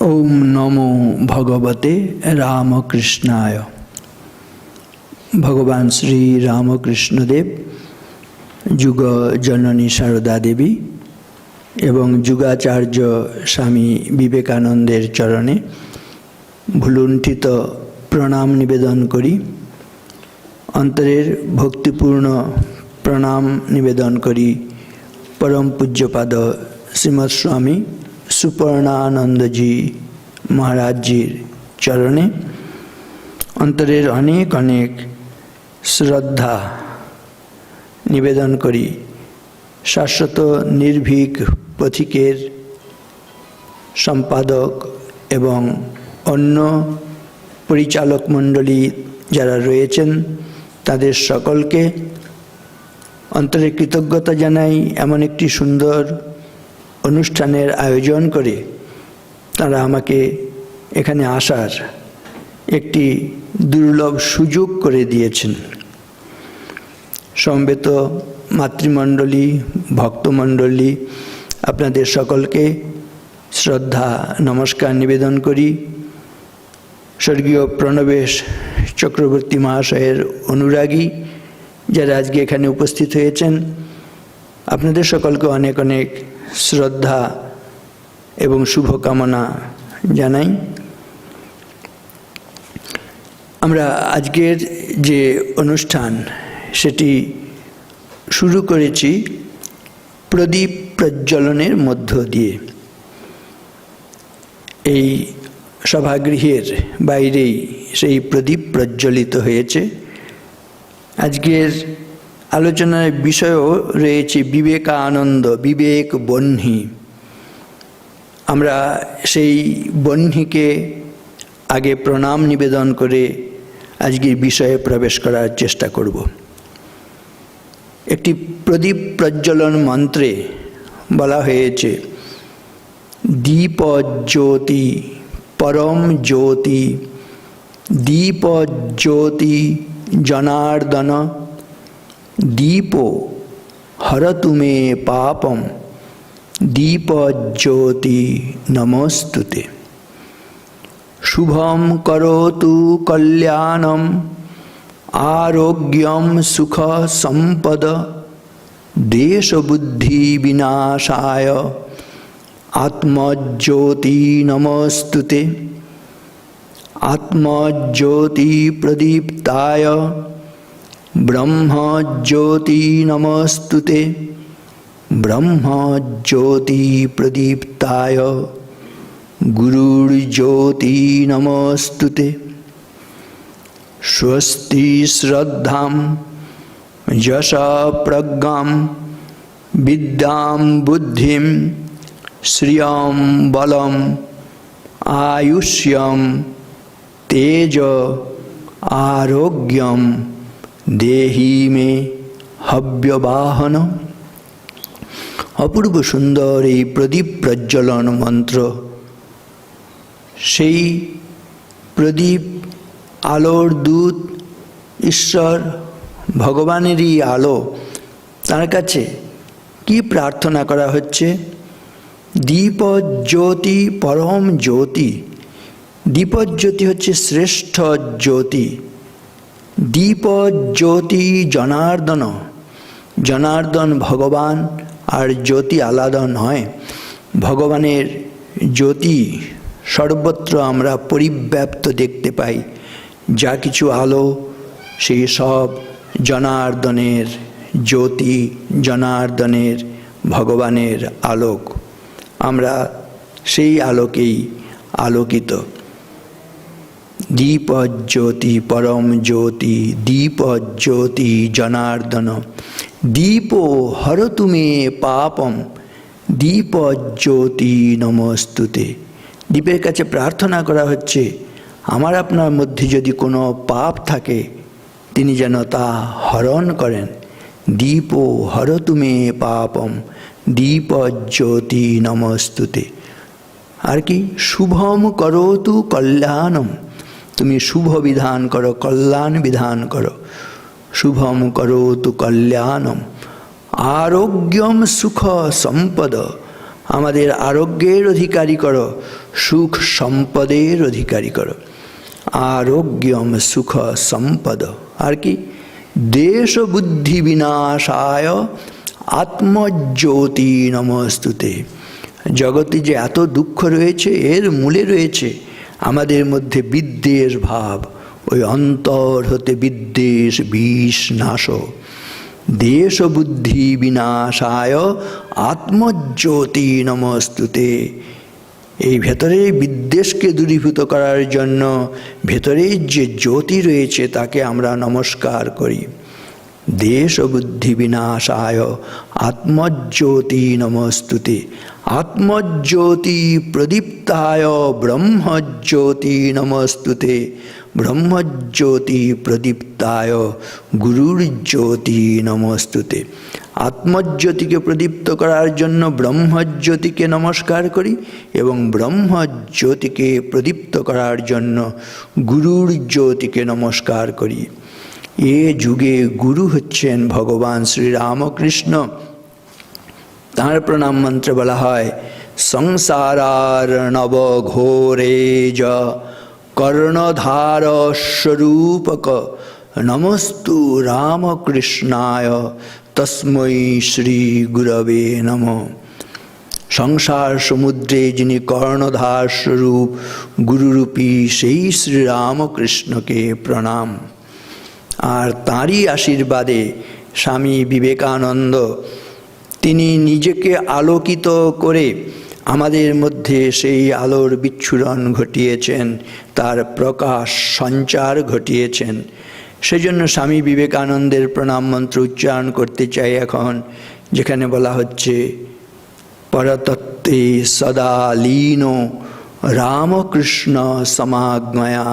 ओम नमो भगवते रामकृष्णाय। भगवान श्री रामकृष्ण देव, जुग जननी शारदा देवी एवं जुगाचार्य स्वामी विवेकानंदेर चरणे भुलुंठित प्रणाम निवेदन करी, अंतरेर भक्तिपूर्ण प्रणाम निवेदन करी परम पूज्यपाद श्रीमद स्वामी सुपर्णानंद जी महाराज जीर चरणे अंतरेर अनेक अनेक श्रद्धा निवेदन करी शाश्वत निर्भीक पथिकेर सम्पादक एवं अन्य परिचालक मंडली যারা রয়েছেন তাদের সকলকে অন্তরে কৃতজ্ঞতা জানাই। এমন একটি সুন্দর অনুষ্ঠানের আয়োজন করে তারা আমাকে এখানে আসার একটি দুর্লভ সুযোগ করে দিয়েছেন। সমবেত মাতৃমণ্ডলী, ভক্তমণ্ডলী, আপনাদের সকলকে শ্রদ্ধা নমস্কার নিবেদন করি। স্বর্গীয় প্রণবেশ চক্রবর্তী মহাশয়ের অনুরাগী যারা আজকে এখানে উপস্থিত হয়েছেন, আপনাদের সকলকে অনেক অনেক শ্রদ্ধা এবং শুভকামনা জানাই। আমরা আজকের যে অনুষ্ঠান সেটি শুরু করেছি প্রদীপ প্রজ্বলনের মধ্য দিয়ে। এই সভাগৃহের বাইরেই সেই প্রদীপ প্রজ্বলিত হয়েছে। আজকের আলোচনার বিষয়ও রয়েছে বিবেকানন্দ, বিবেক বহ্নি। আমরা সেই বহ্নিকে আগে প্রণাম নিবেদন করে আজকের বিষয়ে প্রবেশ করার চেষ্টা করব। একটি প্রদীপ প্রজ্বলন মন্ত্রে বলা হয়েছে দীপ জ্যোতি পরম জ্যোতি, দীপ জ্যোতি জনার্দন, দীপ হরতু মে পাপম, দীপ জ্যোতি নমস্তুতে। শুভম করোতু কল্যাণম আরোগ্যম সুখ সম্পদ, দেশ বুদ্ধি বিনাশায় আত্মজ্যোতি নমস্তুতে। আত্মজ্যোতি প্রদীপ্তায় ব্রহ্মজ্যোতি নমস্তুতে। ব্রহ্মজ্যোতি প্রদীপ্তায় গুরুর্জ্যোতি নমস্তুতে। স্বস্তি শ্রদ্ধাম যশ প্রজ্ঞাম বিদ্যাম বুদ্ধিম শ্রিয়ম বলম আয়ুষ্যম তেজ আরোগ্যম দেহি মে হব্যবাহন। অপূর্ব সুন্দর এই প্রদীপ প্রজ্বলন মন্ত্র, সেই প্রদীপ আলোর দূত ঈশ্বর ভগবানেরই আলো। তার কাছে কি প্রার্থনা করা হচ্ছে? দীপ জ্যোতি পরম জ্যোতি। দীপজ্যোতি হচ্ছে শ্রেষ্ঠ জ্যোতি। দীপ জ্যোতি জনার্দন, জনার্দন ভগবান, আর জ্যোতি আলাদা নয়। ভগবানের জ্যোতি সর্বত্র আমরা পরিব্যাপ্ত দেখতে পাই। যা কিছু আলো সেই সব জনার্দনের জ্যোতি, জনার্দনের ভগবানের আলোক। আমরা সেই আলোকেই আলোকিত। দীপ জ্যোতি পরম জ্যোতি, দীপ জ্যোতি জনার্দন, দীপ হরতু মে পাপম, দীপ জ্যোতি নমস্তুতে। দীপের কাছে প্রার্থনা করা হচ্ছে আমার আপনার মধ্যে যদি কোনো পাপ থাকে তিনি যেন তা হরণ করেন। দীপ হরতু মে পাপম, দীপ জ্যোতি নমস্তুতে। আর কি? শুভম করোতু কল্যাণম, তুমি শুভ বিধান করো, কল্যাণ বিধান করো। শুভম করোতু কল্যাণম আরোগ্যম সুখ সম্পদ, আমাদের আরোগ্যের অধিকারী করো, সুখ সম্পদের অধিকারী করো। আরোগ্যম সুখ সম্পদ, আর কি? দেশ বুদ্ধি বিনাশায় আত্মজ্যোতি নমস্তুতে। জগতে যে এত দুঃখ রয়েছে, এর মূলে রয়েছে আমাদের মধ্যে বিদ্বেষ ভাব। ওই অন্তর হতে বিদ্বেষ বিষ নাশ। দেশ বুদ্ধি বিনাশায় আত্মজ্যোতি নমস্তুতে। এই ভেতরের বিদ্বেষকে দূরীভূত করার জন্য ভেতরের যে জ্যোতি রয়েছে তাকে আমরা নমস্কার করি। দেশ বুদ্ধি বিনাশায় আত্মজ্যোতি নমস্তুতে। আত্মজ্যোতি প্রদীপ্তায় ব্রহ্মজ্যোতি নমস্তুতে। ব্রহ্মজ্যোতি প্রদীপ্তায় গুরুর্জ্যোতি নমস্তুতে। আত্মজ্যোতিকে প্রদীপ্ত করার জন্য ব্রহ্মজ্যোতিকে নমস্কার করি এবং ব্রহ্মজ্যোতিকে প্রদীপ্ত করার জন্য গুরুর জ্যোতিকে নমস্কার করি। এ যুগে গুরু হচ্ছেন ভগবান শ্রীরামকৃষ্ণ। তাঁর প্রণাম মন্ত্র বলা হয় সংসারার্ণব ঘোরে য কর্ণধার স্বরূপক নমস্তু রামকৃষ্ণায় তস্मै শ্রী গুরবে নমঃ। সংসার সমুদ্রে যিনি কর্ণধার স্বরূপ গুরুরূপী সেই শ্রীরামকৃষ্ণকে প্রণাম। আর তাঁরই আশীর্বাদে স্বামী বিবেকানন্দ, তিনি নিজেকে আলোকিত করে আমাদের মধ্যে সেই আলোর বিচ্ছুরণ ঘটিয়েছেন, তার প্রকাশ সঞ্চার ঘটিয়েছেন। সেজন্য স্বামী বিবেকানন্দের প্রণাম মন্ত্র উচ্চারণ করতে চাই এখন, যেখানে বলা হচ্ছে পরতত্ত্বে সদা লীনো রামকৃষ্ণ সমাজ্ঞয়া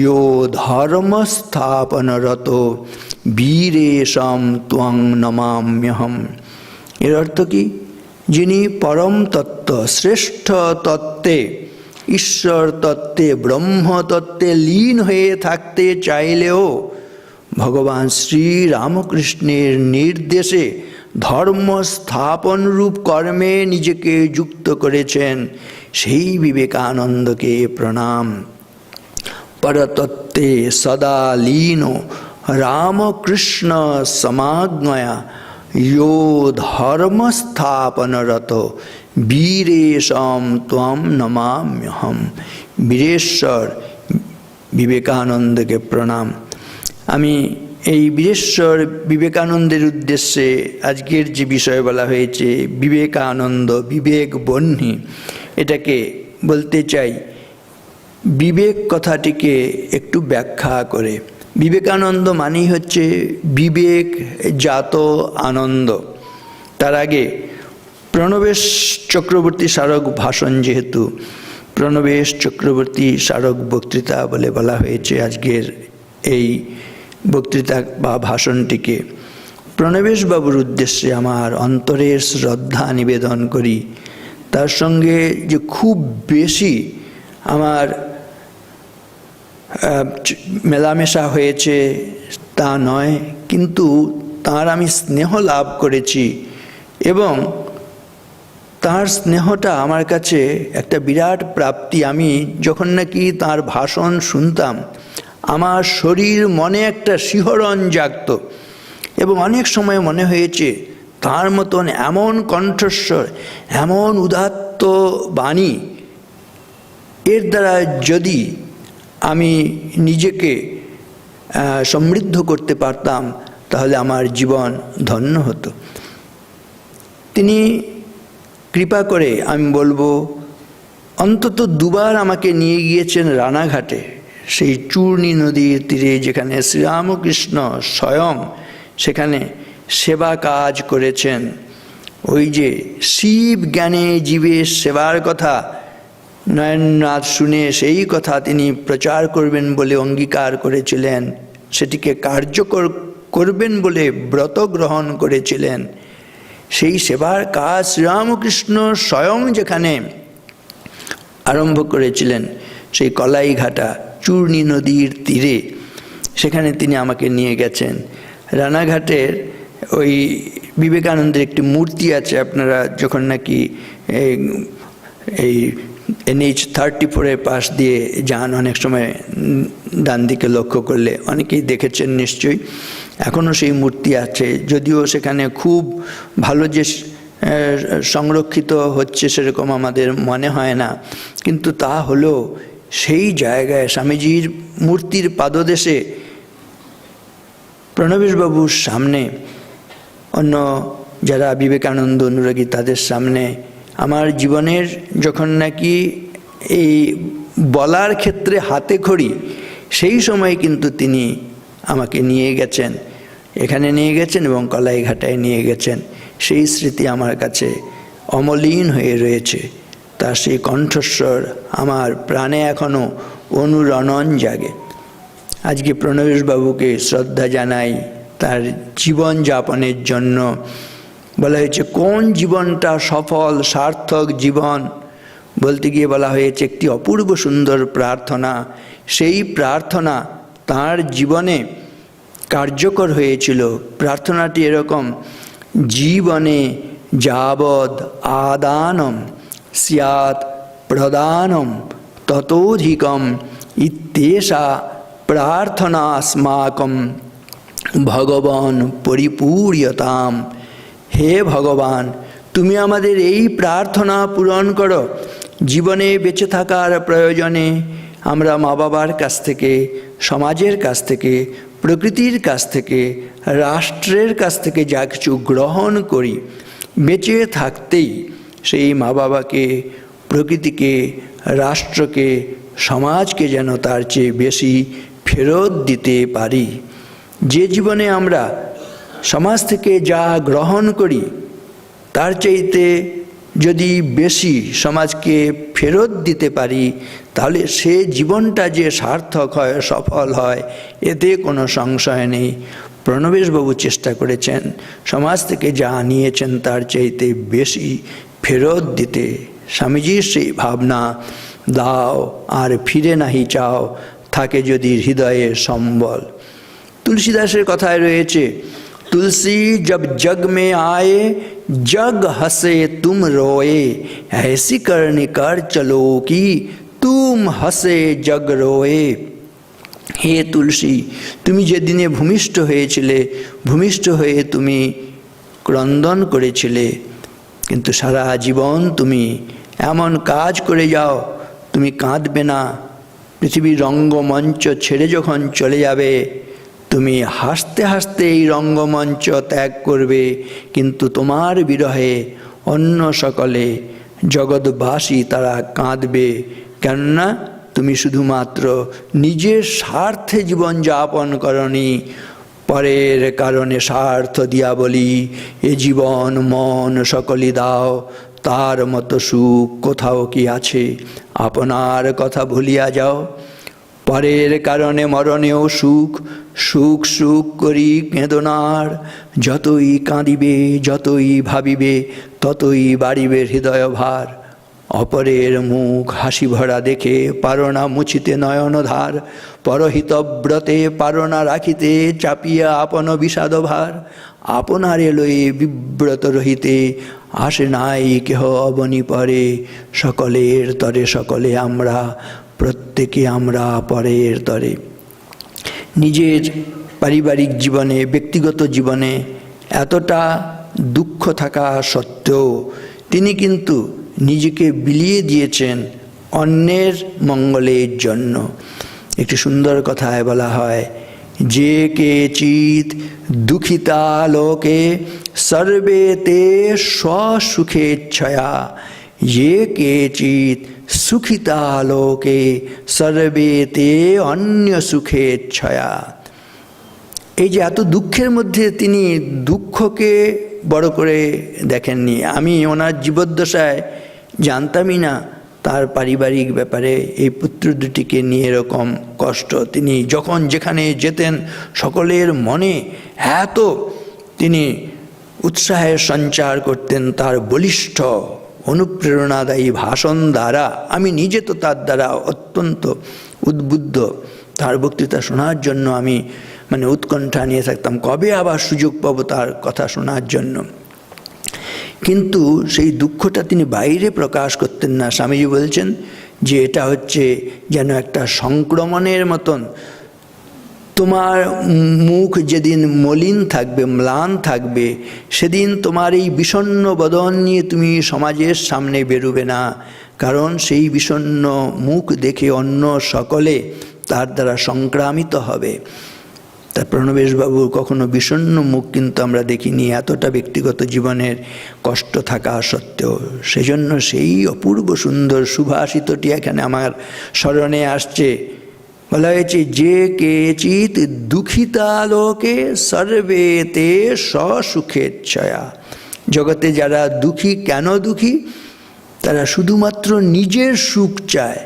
यो ধর্মস্থাপনরত বীরেশম ত্বং নমাম্যহম। এর অর্থ কি? যিনি পরম তত্ত্ব, শ্রেষ্ঠ তত্ত্বে, ঈশ্বর তত্ত্বে, ব্রহ্ম তত্ত্বে লীন হয়ে থাকতে চাইলেও ভগবান শ্রী রামকৃষ্ণের নির্দেশে ধর্ম স্থাপন রূপ কর্মে নিজেকে যুক্ত করেছেন, সেই বিবেকানন্দকে প্রণাম। পরতত্ত্বে সদা লীনো রামকৃষ্ণ সমাজ্ঞয়া यो ধর্মস্থাপনরত বীরেশম ত্বম নমাম্যহম। বীরেশ্বর বিবেকানন্দকে প্রণাম। আমি এই বীরেশ্বর বিবেকানন্দের উদ্দেশ্যে আজকের যে বিষয় বলা হয়েছে বিবেকানন্দ, বিবেক বহ্নি, এটাকে বলতে চাই বিবেক কথাটিকে একটু ব্যাখ্যা করে। বিবেকানন্দ মানেই হচ্ছে বিবেক জাত আনন্দ। তার আগে প্রণবেশ চক্রবর্তী স্মারক ভাষণ, যেহেতু প্রণবেশ চক্রবর্তী স্মারক বক্তৃতা বলে বলা হয়েছে আজকের এই বক্তৃতা বা ভাষণটিকে, প্রণবেশবাবুর উদ্দেশ্যে আমার অন্তরের শ্রদ্ধা নিবেদন করি। তার সঙ্গে যে খুব বেশি আমার মেলামেশা হয়েছে তা নয়, কিন্তু তার আমি স্নেহ লাভ করেছি এবং তার স্নেহটা আমার কাছে একটা বিরাট প্রাপ্তি। আমি যখন নাকি তার ভাষণ শুনতাম, আমার শরীর মনে একটা শিহরণ জাগত এবং অনেক সময় মনে হয়েছে তার মতন এমন কণ্ঠস্বর, এমন উদাত্ত বাণী, এর দ্বারা যদি আমি নিজেকে সমৃদ্ধ করতে পারতাম তাহলে আমার জীবন ধন্য হতো। তিনি কৃপা করে আমি বলবো অন্তত দুবার আমাকে নিয়ে গিয়েছেন রানাঘাটে, সেই চূর্ণী নদীর তীরে, যেখানে শ্রীরামকৃষ্ণ স্বয়ং সেখানে সেবা কাজ করেছেন। ওই যে শিব জ্ঞানে জীবের সেবার কথা নয়ননাথ শুনে সেই কথা তিনি প্রচার করবেন বলে অঙ্গীকার করেছিলেন, সেটিকে কার্যকর করবেন বলে ব্রত গ্রহণ করেছিলেন। সেই সেবার কাজ শ্রীরামকৃষ্ণ স্বয়ং যেখানে আরম্ভ করেছিলেন, সেই কলাইঘাটা চূর্ণী নদীর তীরে, সেখানে তিনি আমাকে নিয়ে গেছেন। রানাঘাটের ওই বিবেকানন্দের একটি মূর্তি আছে, আপনারা যখন নাকি এই NH-34 পাশ দিয়ে যান, অনেক সময় ডান দিকে লক্ষ্য করলে অনেকেই দেখেছেন নিশ্চয়ই। এখনও সেই মূর্তি আছে, যদিও সেখানে খুব ভালো যে সংরক্ষিত হচ্ছে সেরকম আমাদের মনে হয় না, কিন্তু তা হলো সেই জায়গায় স্বামীজির মূর্তির পাদদেশে প্রণবেশবাবুর সামনে, অন্য যারা বিবেকানন্দ অনুরাগী তাদের সামনে আমার জীবনের যখন নাকি এই বলার ক্ষেত্রে হাতে খড়ি, সেই সময় কিন্তু তিনি আমাকে নিয়ে গেছেন, এখানে নিয়ে গেছেন এবং কলাইঘাটায় নিয়ে গেছেন। সেই স্মৃতি আমার কাছে অমলিন হয়ে রয়েছে। তার সেই কণ্ঠস্বর আমার প্রাণে এখনও অনুরণন জাগে। আজকে প্রণবেশবাবুকে শ্রদ্ধা জানাই তার জীবনযাপনের জন্য। বলা হয়েছে কোন জীবনটা সফল সার্থক জীবন, বলতে গিয়ে বলা হয়েছে একটি অপূর্ব সুন্দর প্রার্থনা। সেই প্রার্থনা তার জীবনে কার্যকর হয়েছিল। প্রার্থনাটি এরকম: জীবনে যাবদ আদানম স্যাৎ প্রদানম ততোধিকম ইত্যেষা প্রার্থনা अस्माकं ভগবান পরিপূর্যতাম। হে ভগবান, তুমি আমাদের এই প্রার্থনা পূরণ করো। জীবনে বেঁচে থাকার প্রয়োজনে আমরা মা বাবার কাছ থেকে, সমাজের কাছ থেকে, প্রকৃতির কাছ থেকে, রাষ্ট্রের কাছ থেকে যা কিছু গ্রহণ করি, বেঁচে থাকতেই সেই মা বাবাকে, প্রকৃতিকে, রাষ্ট্রকে, সমাজকে যেন তার চেয়ে বেশি ফেরত দিতে পারি। যে জীবনে আমরা সমাজ থেকে যা গ্রহণ করি তার চাইতে যদি বেশি সমাজকে ফেরত দিতে পারি, তাহলে সে জীবনটা যে সার্থক হয়, সফল হয়, এতে কোনো সংশয় নেই। প্রণবেশবাবু চেষ্টা করেছেন সমাজ থেকে যা নিয়েছেন তার চাইতে বেশি ফেরত দিতে। স্বামীজির সেই ভাবনা, দাও আর ফিরে নাহি চাও, থাকে যদি হৃদয়ে সম্বল। তুলসীদাসের কথায় রয়েছে, तुलसी जब जग में आए जग हंसे तुम रोए, ऐसी करनी कर चलो कि तुम हंसे जग रोए। হে তুলসী, তুমি যেদিনে ভূমিষ্ঠ হয়েছিলে, ভূমিষ্ঠ হয়ে তুমি ক্রন্দন করেছিলে, কিন্তু সারা জীবন তুমি এমন কাজ করে যাও, তুমি কাঁদবে না। পৃথিবীর রঙ্গমঞ্চ ছেড়ে যখন চলে যাবে, তুমি হাসতে হাসতে এই রঙ্গমঞ্চ ত্যাগ করবে, কিন্তু তোমার বিরহে অন্য সকলে জগৎবাসী তারা কাঁদবে। কেননা তুমি শুধুমাত্র নিজের স্বার্থে জীবন যাপন করনি, পরের কারণে স্বার্থ দিয়া বলি, এ জীবন মন সকলই দাও, তার মতো সুখ কোথাও কি আছে, আপনার কথা ভুলিয়া যাও। পরের কারণে মরণেও সুখ, সুখ সুখ করি কেঁদনার, যতই কাঁদিবে যতই ভাবিবে ততই বাড়িবে হৃদয় ভার। অপরের মুখ হাসি ভরা দেখে পারো না মুছিতে নয়নধার, পরহিতব্রতে পারো না রাখিতে চাপিয়া আপন বিষাদ ভার। আপনার এলোয়ে বিব্রত রহিতে আসে নাই কেহ অবনি পরে, সকলের তরে সকলে আমরা, প্রত্যেকে আমরা পরের তরে। নিজের পারিবারিক জীবনে, ব্যক্তিগত জীবনে এতটা দুঃখ থাকা সত্ত্বেও তিনি কিন্তু নিজেকে বিলিয়ে দিয়েছেন অন্যের মঙ্গলের জন্য। একটি সুন্দর কথায় বলা হয়, যে কেচিৎ দুঃখিতা লোকে সর্বে তে স্বসুখেচ্ছয়া, যে কেচিৎ সুখিতা লোকে সর্বে তে অন্য সুখেচ্ছয়া। এই যে এত দুঃখের মধ্যে তিনি দুঃখকে বড় করে দেখেননি। আমি ওনার জীবদ্দশায় জানতামই না তার পারিবারিক ব্যাপারে এই পুত্র দুটিকে নিয়ে এরকম কষ্ট। তিনি যখন যেখানে যেতেন সকলের মনে এত তিনি উৎসাহের সঞ্চার করতেন তার বলিষ্ঠ অনুপ্রেরণাদায়ী ভাষণ দ্বারা। আমি নিজে তো তার দ্বারা অত্যন্ত উদ্বুদ্ধ। তার বক্তৃতা শোনার জন্য আমি উৎকণ্ঠা নিয়ে থাকতাম, কবে আবার সুযোগ পাবো তার কথা শোনার জন্য। কিন্তু সেই দুঃখটা তিনি বাইরে প্রকাশ করতেন না। স্বামীজি বলছেন যে এটা হচ্ছে যেন একটা সংক্রমণের মতন। তোমার মুখ যেদিন মলিন থাকবে, ম্লান থাকবে, সেদিন তোমার এই বিষণ্ণ বদন নিয়ে তুমি সমাজের সামনে বেরোবে না, কারণ সেই বিষণ্ণ মুখ দেখে অন্য সকলে তার দ্বারা সংক্রামিত হবে। তা প্রণবেশবাবু কখনো বিষণ্ণ মুখ কিন্তু আমরা দেখিনি, এতটা ব্যক্তিগত জীবনের কষ্ট থাকা সত্ত্বেও। সেজন্য সেই অপূর্ব সুন্দর সুভাষিতটি এখানে আমার স্মরণে আসছে। বলা হয়েছে, যে কেচিৎ দুঃখিতা লোকে সর্বেতে সসুখেচ্ছয়া। জগতে যারা দুঃখী, কেন দুঃখী? তারা শুধুমাত্র নিজের সুখ চায়।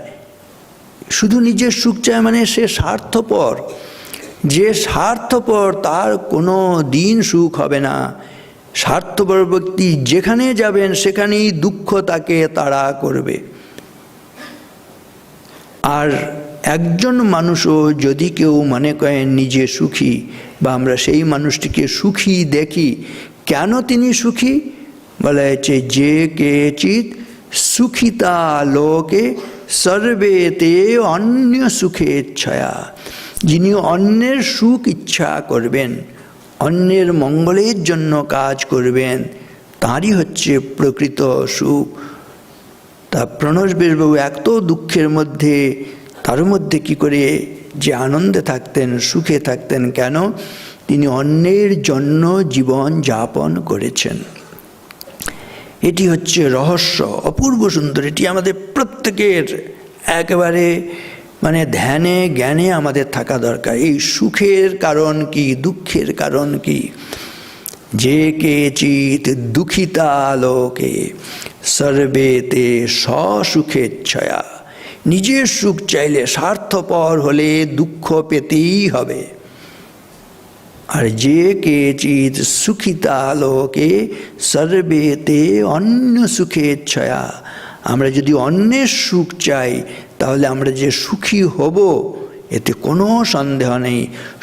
শুধু নিজের সুখ চায় মানে সে স্বার্থপর। যে স্বার্থপর তার কোনো দিন সুখ হবে না। স্বার্থপর ব্যক্তি যেখানে যাবেন সেখানেই দুঃখ তাকে তাড়া করবে। আর একজন মানুষও যদি কেউ মনে করেন নিজে সুখী, বা আমরা সেই মানুষটিকে সুখী দেখি, কেন তিনি সুখী? বলা হয়েছে, যে কেচিৎ সুখিতা লোকে সর্বেতে অন্য সুখেচ্ছয়া। যিনি অন্যের সুখ ইচ্ছা করবেন, অন্যের মঙ্গলের জন্য কাজ করবেন, তারই হচ্ছে প্রকৃত সুখ। তা প্রণবেশবাবু এত দুঃখের মধ্যে, তার মধ্যে কি করে যে আনন্দে থাকতেন, সুখে থাকতেন, কেন? তিনি অন্যের জন্য জীবন যাপন করেছেন। এটি হচ্ছে রহস্য, অপূর্ব সুন্দর। এটি আমাদের প্রত্যেকের একেবারে ধ্যানে জ্ঞানে আমাদের থাকা দরকার। এই সুখের কারণ কি, দুঃখের কারণ কি? যে কেচিৎ দুঃখিতা লোকে সর্বেতে সসুখেচ্ছয়া। নিজের সুখ চাইলে, স্বার্থপর হলে দুঃখ পেতেই হবে। আর যে কেচিৎ সুখিতা লোকে সর্বেতে অন্য সুখেচ্ছয়া। আমরা যদি অন্যের সুখ চাই, তাহলে আমরা যে সুখী হব এতে কোনো সন্দেহ নেই।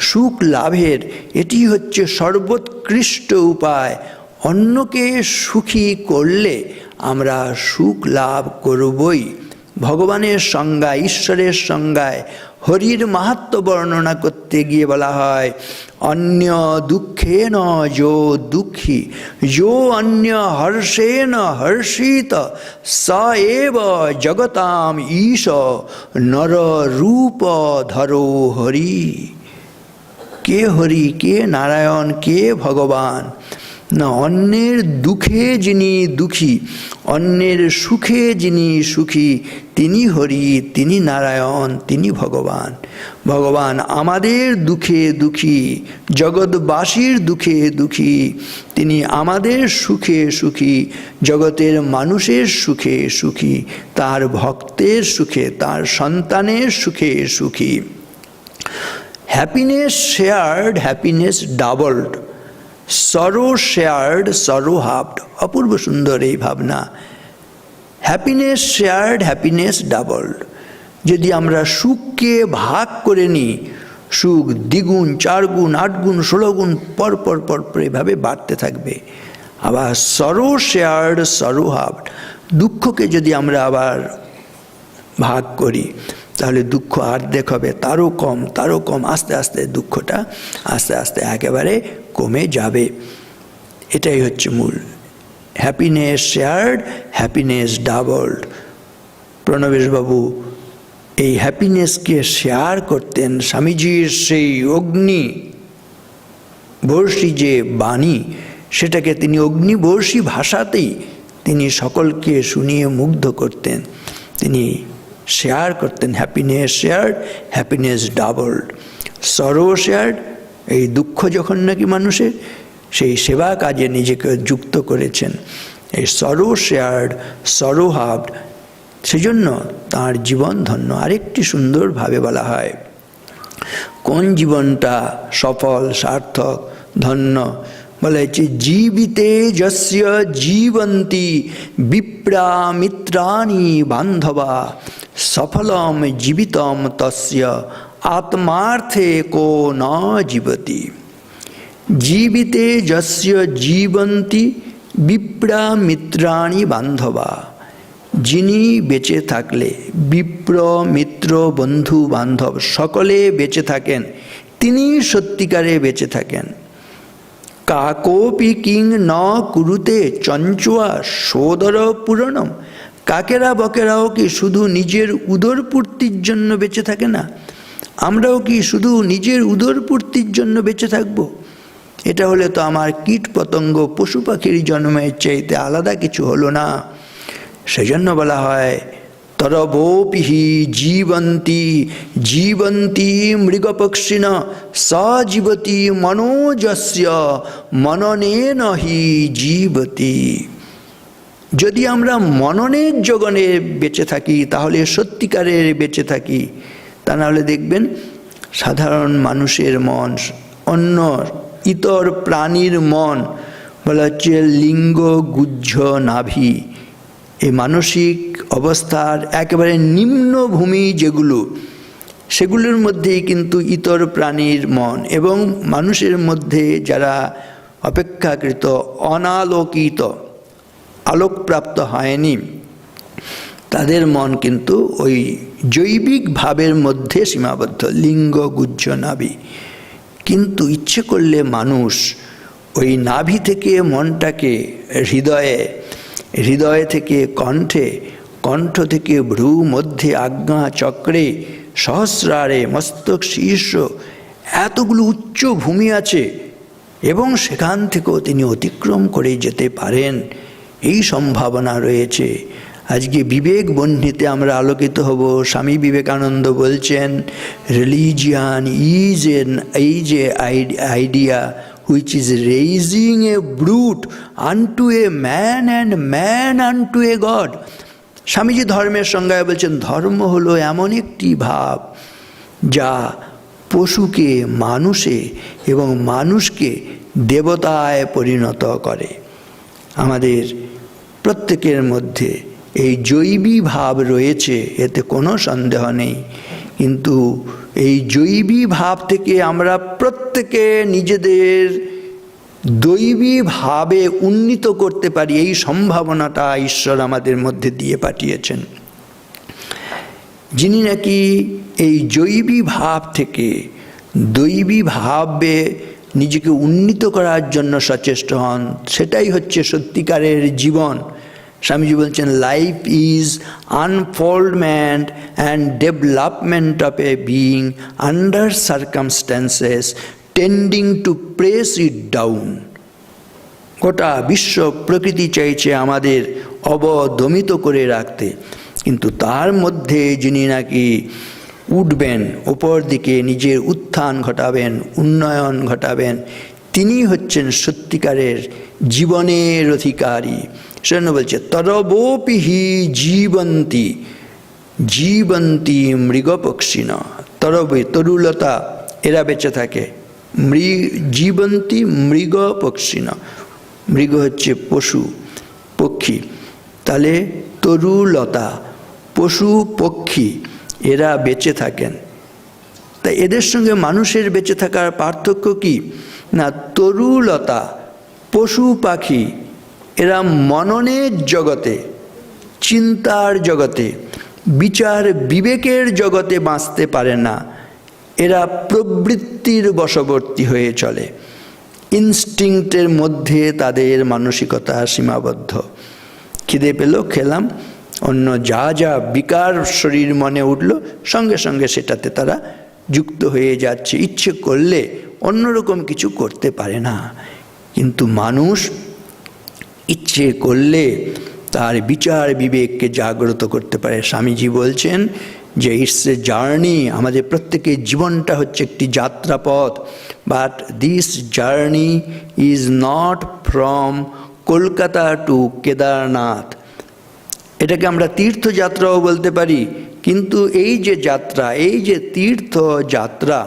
সুখ লাভের এটি হচ্ছে সর্বোৎকৃষ্ট উপায়। অন্যকে সুখী করলে আমরা সুখ লাভ করবই। ভগবানের সংজ্ঞায়, ঈশ্বরের সংজ্ঞায় হরির মাহাত্ম্য বর্ণনা করতে গিয়ে বলা হয়, অন্য দুঃখেন যো দুঃখী, যো অন্য হর্ষেন হর্ষিত, স এব জগতাম ঈশ নর রূপ ধরো হরি। কে হরি, কে নারায়ণ, কে ভগবান? না, অন্যের দুঃখে যিনি দুঃখী, অন্যের সুখে যিনি সুখী, তিনি হরি, তিনি নারায়ণ, তিনি ভগবান। ভগবান আমাদের দুঃখে দুঃখী, জগৎবাসীর দুঃখে দুঃখী। তিনি আমাদের সুখে সুখী, জগতের মানুষের সুখে সুখী, তার ভক্তের সুখে, তার সন্তানের সুখে সুখী। Happiness shared, happiness doubled. সরো শেয়ার্ড, সরো হাফড। অপূর্ব সুন্দর এই ভাবনা। Happiness shared, happiness doubled. যদি আমরা সুখকে ভাগ করে নিই, সুখ দ্বিগুণ, 4 গুণ, 8 গুণ, 16 গুণ পর পর পর পর এভাবে বাড়তে থাকবে। আবার সরো শেয়ার্ড, সরো হাফড। দুঃখকে যদি আমরা আবার ভাগ করি, তাহলে দুঃখ অর্ধেক হবে, তারও কম, তারও কম, আস্তে আস্তে দুঃখটা আস্তে আস্তে একেবারে কমে যাবে। এটাই হচ্ছে মূল। Happiness shared, happiness doubled. প্রণবেশবাবু এই হ্যাপিনেসকে শেয়ার করতেন। স্বামীজির সেই অগ্নি বর্ষী যে বাণী, সেটাকে তিনি অগ্নিবর্ষী ভাষাতেই তিনি সকলকে শুনিয়ে মুগ্ধ করতেন। তিনি শেয়ার করতেন হ্যাপিনেস শেয়ার্ড, হ্যাপিনেস ডাবলড। সরো শেয়ার্ড, এই দুঃখ যখন নাকি মানুষের, সেই সেবা কাজে নিজেকে যুক্ত করেছেন। এই সরো শেয়ার্ড, সরো হাফড, সেজন্য তাঁর জীবন ধন্য। আরেকটি সুন্দরভাবে বলা হয়, কোন জীবনটা সফল, সার্থক, ধন্য? বলা হয়েছে, জীবিতে যস্য জীবন্তি বিপ্রা মিত্রাণি বান্ধবা, সফলম জীবিতম তস্য আত্মার্থে কো ন জীবতি। জীবিতে যস্য জীবন্তি বিপ্রা মিত্রাণি বান্ধবা, যিনি বেঁচে থাকলে বিপ্র মিত্র বন্ধু বান্ধব সকলে বেঁচে থাকেন, তিনি সত্যিকারে বেঁচে থাকেন। কাকোপি কিং ন কুরুতে চঞ্চুয়া সোদর পূরণম, কাকেরা বকেরাও কি শুধু নিজের উদরপূর্তির জন্য বেঁচে থাকে না? আমরাও কি শুধু নিজের উদরপূর্তির জন্য বেঁচে থাকব? এটা হলে তো আমার কীট পতঙ্গ পশু পাখির জন্মের চাইতে আলাদা কিছু হলো না। সেজন্য বলা হয় তরবোপিহি জীবন্তি জীবন্তি মৃগপক্ষিণ সজীবতি মনোজস্য মননেন হি জীবতি। যদি আমরা মননের জগনে বেঁচে থাকি তাহলে সত্যিকারের বেঁচে থাকি। তা নাহলে দেখবেন সাধারণ মানুষের মন, অন্য ইতর প্রাণীর মন, বলা হচ্ছে লিঙ্গ গুহ্য নাভি, এই মানসিক অবস্থার একেবারে নিম্নভূমি যেগুলো, সেগুলোর মধ্যেই কিন্তু ইতর প্রাণীর মন, এবং মানুষের মধ্যে যারা অপেক্ষাকৃত অনালোকিত, আলোকপ্রাপ্ত হয়নি, তাদের মন কিন্তু ওই জৈবিক ভাবের মধ্যে সীমাবদ্ধ, লিঙ্গ গুহ্য নাভি। কিন্তু ইচ্ছে করলে মানুষ ওই নাভি থেকে মনটাকে হৃদয়ে, হৃদয় থেকে কণ্ঠে, কণ্ঠ থেকে ভ্রু মধ্যে আজ্ঞা চক্রে সহস্রারে মস্তক শীর্ষ, এতগুলো উচ্চ ভূমি আছে এবং সেখান থেকেও তিনি অতিক্রম করে যেতে পারেন, এই সম্ভাবনা রয়েছে। আজকে বিবেক বহ্নিতে আমরা আলোকিত হব। স্বামী বিবেকানন্দ বলছেন, religion is a idea which is raising a brute unto a man and man unto a God. Swamiji ধর্মের সংজ্ঞায় বলছেন, ধর্ম হলো এমন একটি ভাব যা পশুকে মানুষে এবং মানুষকে দেবতায় পরিণত করে। আমাদের প্রত্যেকের মধ্যে এই জৈবী ভাব রয়েছে, এতে কোনো সন্দেহ নেই। কিন্তু এই জৈবী ভাব থেকে আমরা প্রত্যেকে নিজেদের দৈবী ভাবে উন্নীত করতে পারি, এই সম্ভাবনাটা ঈশ্বর আমাদের মধ্যে দিয়ে পাঠিয়েছেন। যিনি নাকি এই জৈবী ভাব থেকে দৈবী ভাবে নিজেকে উন্নীত করার জন্য সচেষ্ট হন, সেটাই হচ্ছে সত্যিকারের জীবন। স্বামীজি বলছেন, life is unfoldment and development of a being under circumstances tending to press it down. গোটা বিশ্ব প্রকৃতি চাইছে আমাদের অবদমিত করে রাখতে, কিন্তু তার মধ্যে যিনি নাকি উঠবেন, ওপর দিকে নিজের উত্থান ঘটাবেন, উন্নয়ন ঘটাবেন, তিনি হচ্ছেন সত্যিকারের জীবনের অধিকারী। সেজন্য বলছে তরবোপিহি জীবন্তি জীবন্তি মৃগপক্ষিণ। তরবে তরুলতা, এরা বেঁচে থাকে। জীবন্তি মৃগপক্ষিণ, মৃগ হচ্ছে পশু পক্ষী, তাহলে তরুলতা পশু পক্ষী এরা বেঁচে থাকেন। তাই এদের সঙ্গে মানুষের বেঁচে থাকার পার্থক্য কি না, তরুলতা পশু পাখি এরা মননের জগতে, চিন্তার জগতে, বিচার বিবেকের জগতে বাঁচতে পারে না। এরা প্রবৃত্তির বশবর্তী হয়ে চলে, ইনস্টিংক্টের মধ্যে তাদের মানসিকতা সীমাবদ্ধ। খিদে পেল, খেলাম, অন্য যা যা বিকার শরীর মনে উঠল সঙ্গে সঙ্গে সেটাতে তারা যুক্ত হয়ে যাচ্ছে, ইচ্ছে করলে অন্যরকম কিছু করতে পারে না। কিন্তু মানুষ ইচ্ছে করলে তার বিচার বিবেককে জাগ্রত করতে পারে। স্বামীজি বলছেন যে ইটস এ জার্নি, আমাদের প্রত্যেকের জীবনটা হচ্ছে একটি যাত্রাপথ, but this journey is not from Kolkata to Kedarnath. এটাকে আমরা তীর্থযাত্রাও বলতে পারি, কিন্তু এই যে যাত্রা, এই যে তীর্থযাত্রা,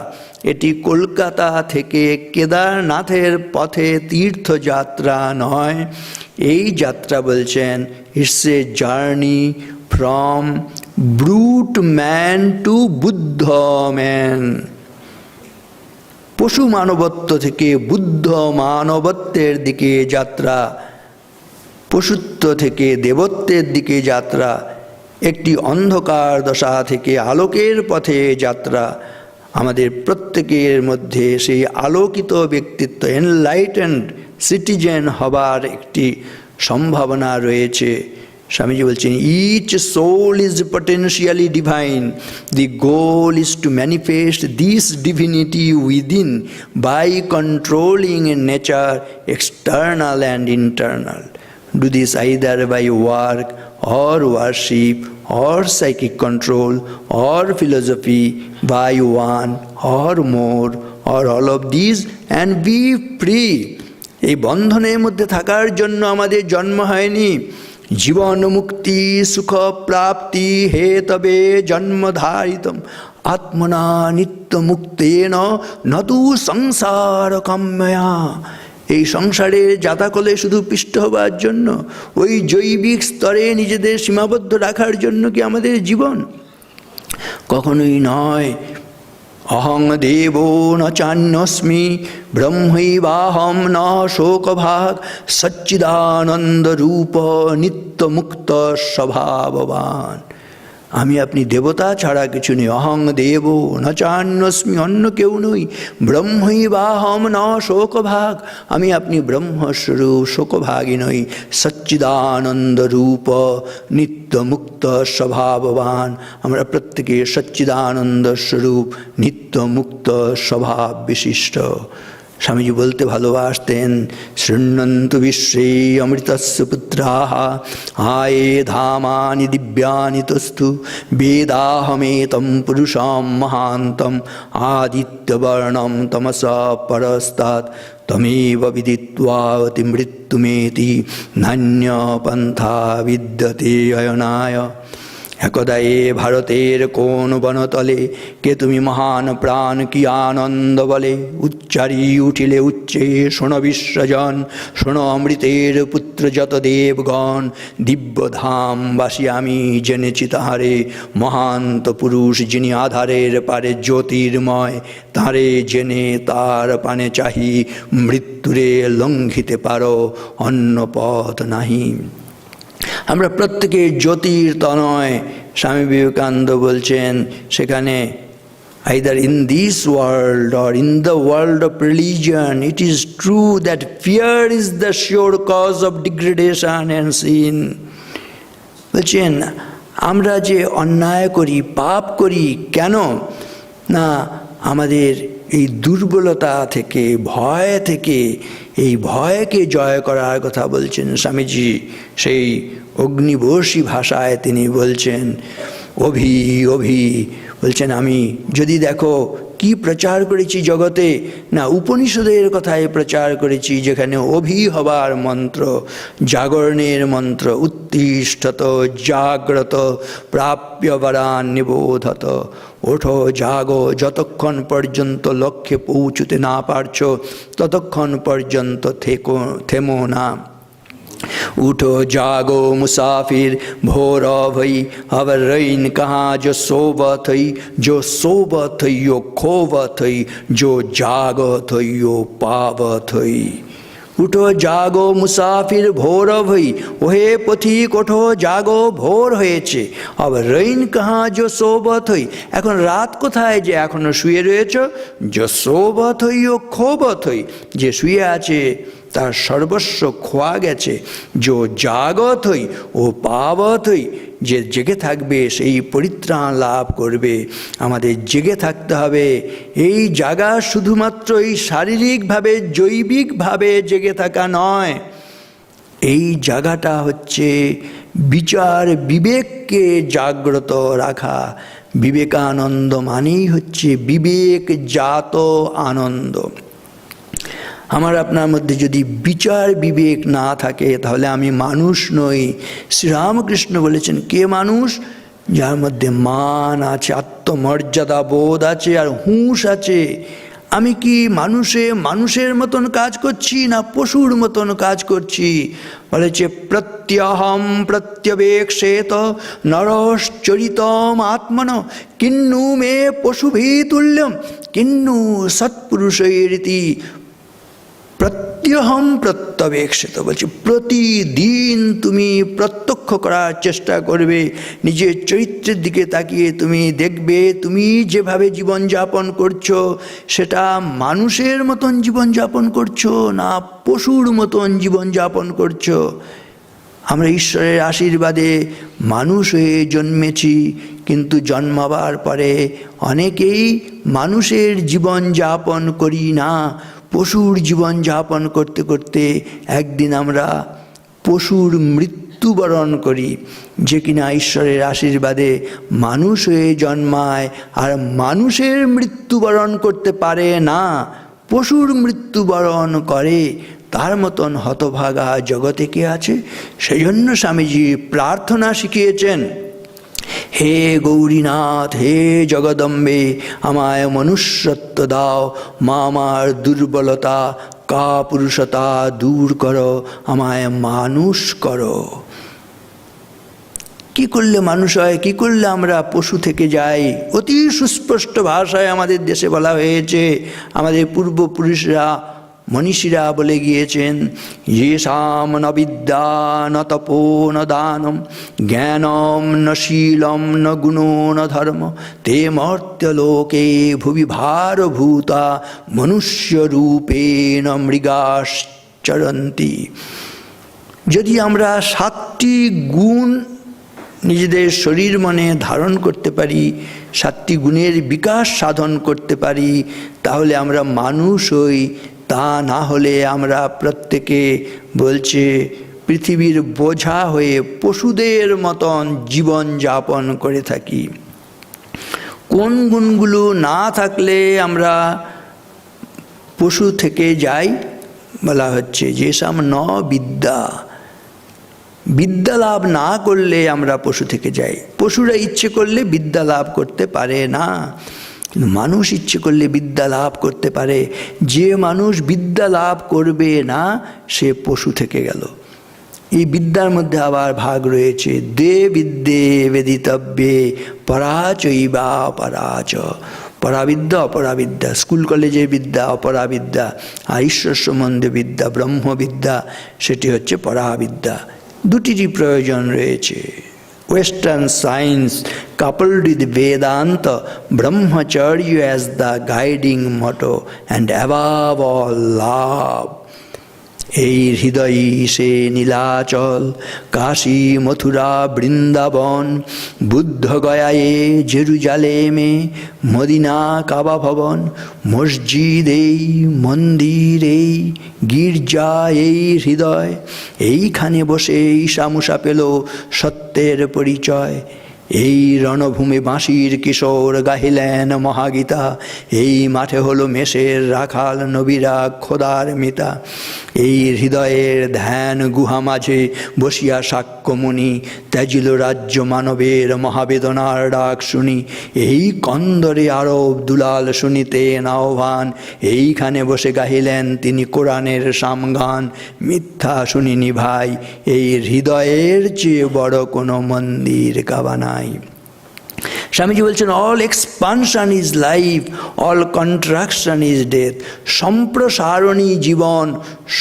এটি কলকাতা থেকে কেদারনাথের পথে তীর্থযাত্রা নয়। এই যাত্রা বলছেন it's a journey from brute man to Buddha man. পশু মানবত্ব থেকে বুদ্ধ মানবত্বের দিকে যাত্রা। পশুত্ব থেকে দেবত্বের দিকে যাত্রা, একটি অন্ধকার দশা থেকে আলোকের পথে যাত্রা। আমাদের প্রত্যেকের মধ্যে সেই আলোকিত ব্যক্তিত্ব, এনলাইটেন্ড সিটিজেন হবার একটি সম্ভাবনা রয়েছে। স্বামীজি বলছেন, each soul is potentially divine, the goal is to manifest this divinity within by controlling nature external and internal. Do this either by work or worship or psychic control or philosophy, by one or more or all of these, and be free. এই বন্ধনের মধ্যে থাকার জন্য আমাদের জন্ম হয়নি। জীবন মুক্তি সুখ প্রাপ্তি হে তবে জন্মধারিতম আত্মনা নিত্য মুক্তেন নতু সংসার কাম্যয়া। এই সংসারে জাতাকলে শুধু পিষ্ট হবার জন্য, ওই জৈবিক স্তরে নিজেদের সীমাবদ্ধ রাখার জন্য কি আমাদের জীবন? কখনোই নয়। অহং দেবো ন চান্যস্মি ব্রহ্মৈবাহম ন শোকভাগ সচ্চিদানন্দ রূপ নিত্য মুক্ত স্বভাববান। আমি আপনি দেবতা ছাড়া কিছু নেই। অহং দেব ন চান্যস্মি, অন্য কেউ নই। ব্রহ্মৈবাহম ন শোকভাগ, আমি আপনি ব্রহ্মস্বরূপ, শোকভাগী নই। সচ্চিদানন্দ রূপ নিত্য মুক্ত স্বভাববান, আমরা প্রত্যেকে সচ্চিদানন্দ স্বরূপ, নিত্য মুক্ত স্বভাব বিশিষ্ট। স্বামীজি বলতে ভালোবাসতেন, শৃণ্বন্তু বিশ্বে অমৃতস্য পুত্রাঃ আয়ে ধামানি দিব্যানি তস্তু বেদাহমেতম পুরুষম মহান্তম আদিত্যবর্ণম তমসা পরস্তাৎ তমেব বিদিত্বা অতি মৃত্যুমেতি নান্য পন্থা বিদ্যতে অয়নায়। একদা এ ভারতের কোন বনতলে কে তুমি মহান প্রাণ কি আনন্দ বলে উচ্চারি উঠিলে উচ্চে, শোনো বিশ্বজন শোনো অমৃতের পুত্র যত দেবগণ। দিব্যধামবাসী আমি জেনেছি তাহারে, মহান্ত পুরুষ যিনি আধারের পারে জ্যোতির্ময়। তাঁরে জেনে তার পানে চাহি, মৃত্যুরে লঙ্ঘিতে পারো অন্য পথ নাহি। আমরা প্রত্যেকে জ্যোতির তনয়। স্বামী বিবেকানন্দ বলছেন সেখানে, either in this world or in the world of religion, it is true that fear is the sure cause of degradation and sin. বলছেন আমরা যে অন্যায় করি, পাপ করি, কেন না আমাদের এই দুর্বলতা থেকে, ভয় থেকে, এই ভয়কে জয় করার কথা বলছেন স্বামীজি। সেই অগ্নিবর্ষী ভাষায় তিনি বলছেন, অভি অভি বলছেন, আমি যদি দেখো কি প্রচার করেছি জগতে, না উপনিষদের কথায় প্রচার করেছি, যেখানে অভি হবার মন্ত্র, জাগরণের মন্ত্র, উত্তিষ্ঠত জাগ্রত প্রাপ্য বরান নিবোধত। ওঠো জাগো, যতক্ষণ পর্যন্ত লক্ষ্যে পৌঁছতে না পারছো ততক্ষণ পর্যন্ত থেমো না। उठो जागो मुसाफिर भोर भई, अब रैन कहाँ जो सोबत हई, जो सोबत हई यो खोबत हई, जो जागत हई यो पावत हई। उठो जागो मुसाफिर भोर भई, ওহে পথিক ওঠো জাগো, ভোর হয়েছে। अब रैन कहाँ जो सोबत हई, এখন রাত কোথায় যে এখনো শুয়ে রয়েছ। जो सोबत हई यो खोबत हई, যে শুয়ে আছে তার সর্বস্ব খোয়া গেছে। जो जागत হই ও পাবত হই, যে জেগে থাকবে সেই পরিত্রাণ লাভ করবে। আমাদের জেগে থাকতে হবে। এই জাগা শুধুমাত্র এই শারীরিকভাবে জৈবিকভাবে জেগে থাকা নয়, এই জায়গাটা হচ্ছে বিচার বিবেককে জাগ্রত রাখা। বিবেকানন্দ মানেই হচ্ছে বিবেক জাত আনন্দ। আমার আপনার মধ্যে যদি বিচার বিবেক না থাকে তাহলে আমি মানুষ নই। শ্রীরামকৃষ্ণ বলেছেন, কে মানুষ? যার মধ্যে মান আছে, আত্মমর্যাদা বোধ আছে, আর হুঁশ আছে। আমি কি মানুষের মতন কাজ করছি না পশুর মতন কাজ করছি? বলেছে, প্রত্যহম প্রত্যবেক্ষেত নরশ্চরিতম আত্মন কিন্নু মে পশুভি তুল্যম কিন্নু সৎপুরুষৈরিতি। প্রত্যহম প্রত্যবেক্ষিত, বলছে প্রতিদিন তুমি প্রত্যক্ষ করার চেষ্টা করবে, নিজের চরিত্রের দিকে তাকিয়ে তুমি দেখবে তুমি যেভাবে জীবনযাপন করছো সেটা মানুষের মতন জীবনযাপন করছো না পশুর মতন জীবনযাপন করছো। আমরা ঈশ্বরের আশীর্বাদে মানুষ হয়ে জন্মেছি, কিন্তু জন্মাবার পরে অনেকেই মানুষের জীবনযাপন করি না, পশুর জীবনযাপন করতে করতে একদিন আমরা পশুর মৃত্যুবরণ করি, যে কিনা ঈশ্বরের আশীর্বাদে মানুষ হয়ে জন্মায় আর মানুষের মৃত্যুবরণ করতে পারে না, পশুর মৃত্যুবরণ করে। তার মতন হতভাগা জগতে কে আছে? সেই জন্য স্বামীজি প্রার্থনা শিখিয়েছেন, হে গৌরীনাথ, হে জগদম্বে, আমায় মনুষ্যত্ব দাও, মা আমার দুর্বলতা কাপুরুষতা দূর করো, আমায় মানুষ করো। কি করলে মানুষ হয়? কি করলে আমরা পশু থেকে যাই? অতি সুস্পষ্ট ভাষায় আমাদের দেশে বলা হয়েছে, আমাদের পূর্বপুরুষরা মনীষীরা বলে গিয়েছেন, येषां न विद्या न तपो न दानं ज्ञानं न शीलं न गुणो न धर्म ते मर्त्यलोके भुवि भारभूता मनुष्यरूपेण मृगाश्चरन्ति। যদি আমরা 7টি গুণ নিজেদের শরীর মনে ধারণ করতে পারি, 7টি গুণের বিকাশ সাধন করতে পারি, তাহলে আমরা মানুষ হই। তা না হলে আমরা প্রত্যেকে বলছে পৃথিবীর বোঝা হয়ে পশুদের মতন জীবন যাপন করে থাকি। কোন গুণগুলো না থাকলে আমরা পশু থেকে যাই? বলা হচ্ছে যে সাম ন বিদ্যা, বিদ্যা লাভ না করলে আমরা পশু থেকে যাই। পশুরা ইচ্ছে করলে বিদ্যা লাভ করতে পারে না, মানুষ ইচ্ছে করলে বিদ্যা লাভ করতে পারে। যে মানুষ বিদ্যা লাভ করবে না সে পশু থেকে গেল। এই বিদ্যার মধ্যে আবার ভাগ রয়েছে, দে বিদ্যে বেদিতব্যে পরাচৈবা পরাচ। পরাবিদ্যা অপরাবিদ্যা, স্কুল কলেজের বিদ্যা অপরাবিদ্যা, আর ঈশ্বর সম্বন্ধে বিদ্যা ব্রহ্মবিদ্যা সেটি হচ্ছে পরাবিদ্যা। দুটিরই প্রয়োজন রয়েছে। Western science coupled with Vedanta, Brahmacharya as the guiding motto, and above all love. এই হৃদয়ী সে নীলাচল, কাশী মথুরা বৃন্দাবন, বুদ্ধ গয়ায়ে জেরুজালেমে, মদিনা কাবা ভবন, মসজিদ এই মন্দির এই গির্জা এই হৃদয়, এইখানে বসে ঈশামুষা পেল সত্যের পরিচয়। এই রণভূমি বাঁশির কিশোর গাহিলেন মহাগীতা, এই মাঠে হলো মেষের রাখাল নবীরা খোদার মিতা। এই হৃদয়ের ধ্যান গুহা মাঝে বসিয়া সাক্ষ্যমুনি, ত্যাজিল রাজ্য মানবের মহাবেদনার ডাক শুনি। এই কন্দরে আরব দুলাল শুনিতেন আহ্বান, এইখানে বসে গাহিলেন তিনি কোরআনের সামগান। মিথ্যা শুনিনি ভাই, এই হৃদয়ের চেয়ে বড় কোনো মন্দির কাবা নাই। স্বামীজি বলছেন, all expansion is life, all contraction is death. সম্প্রসারণী জীবন,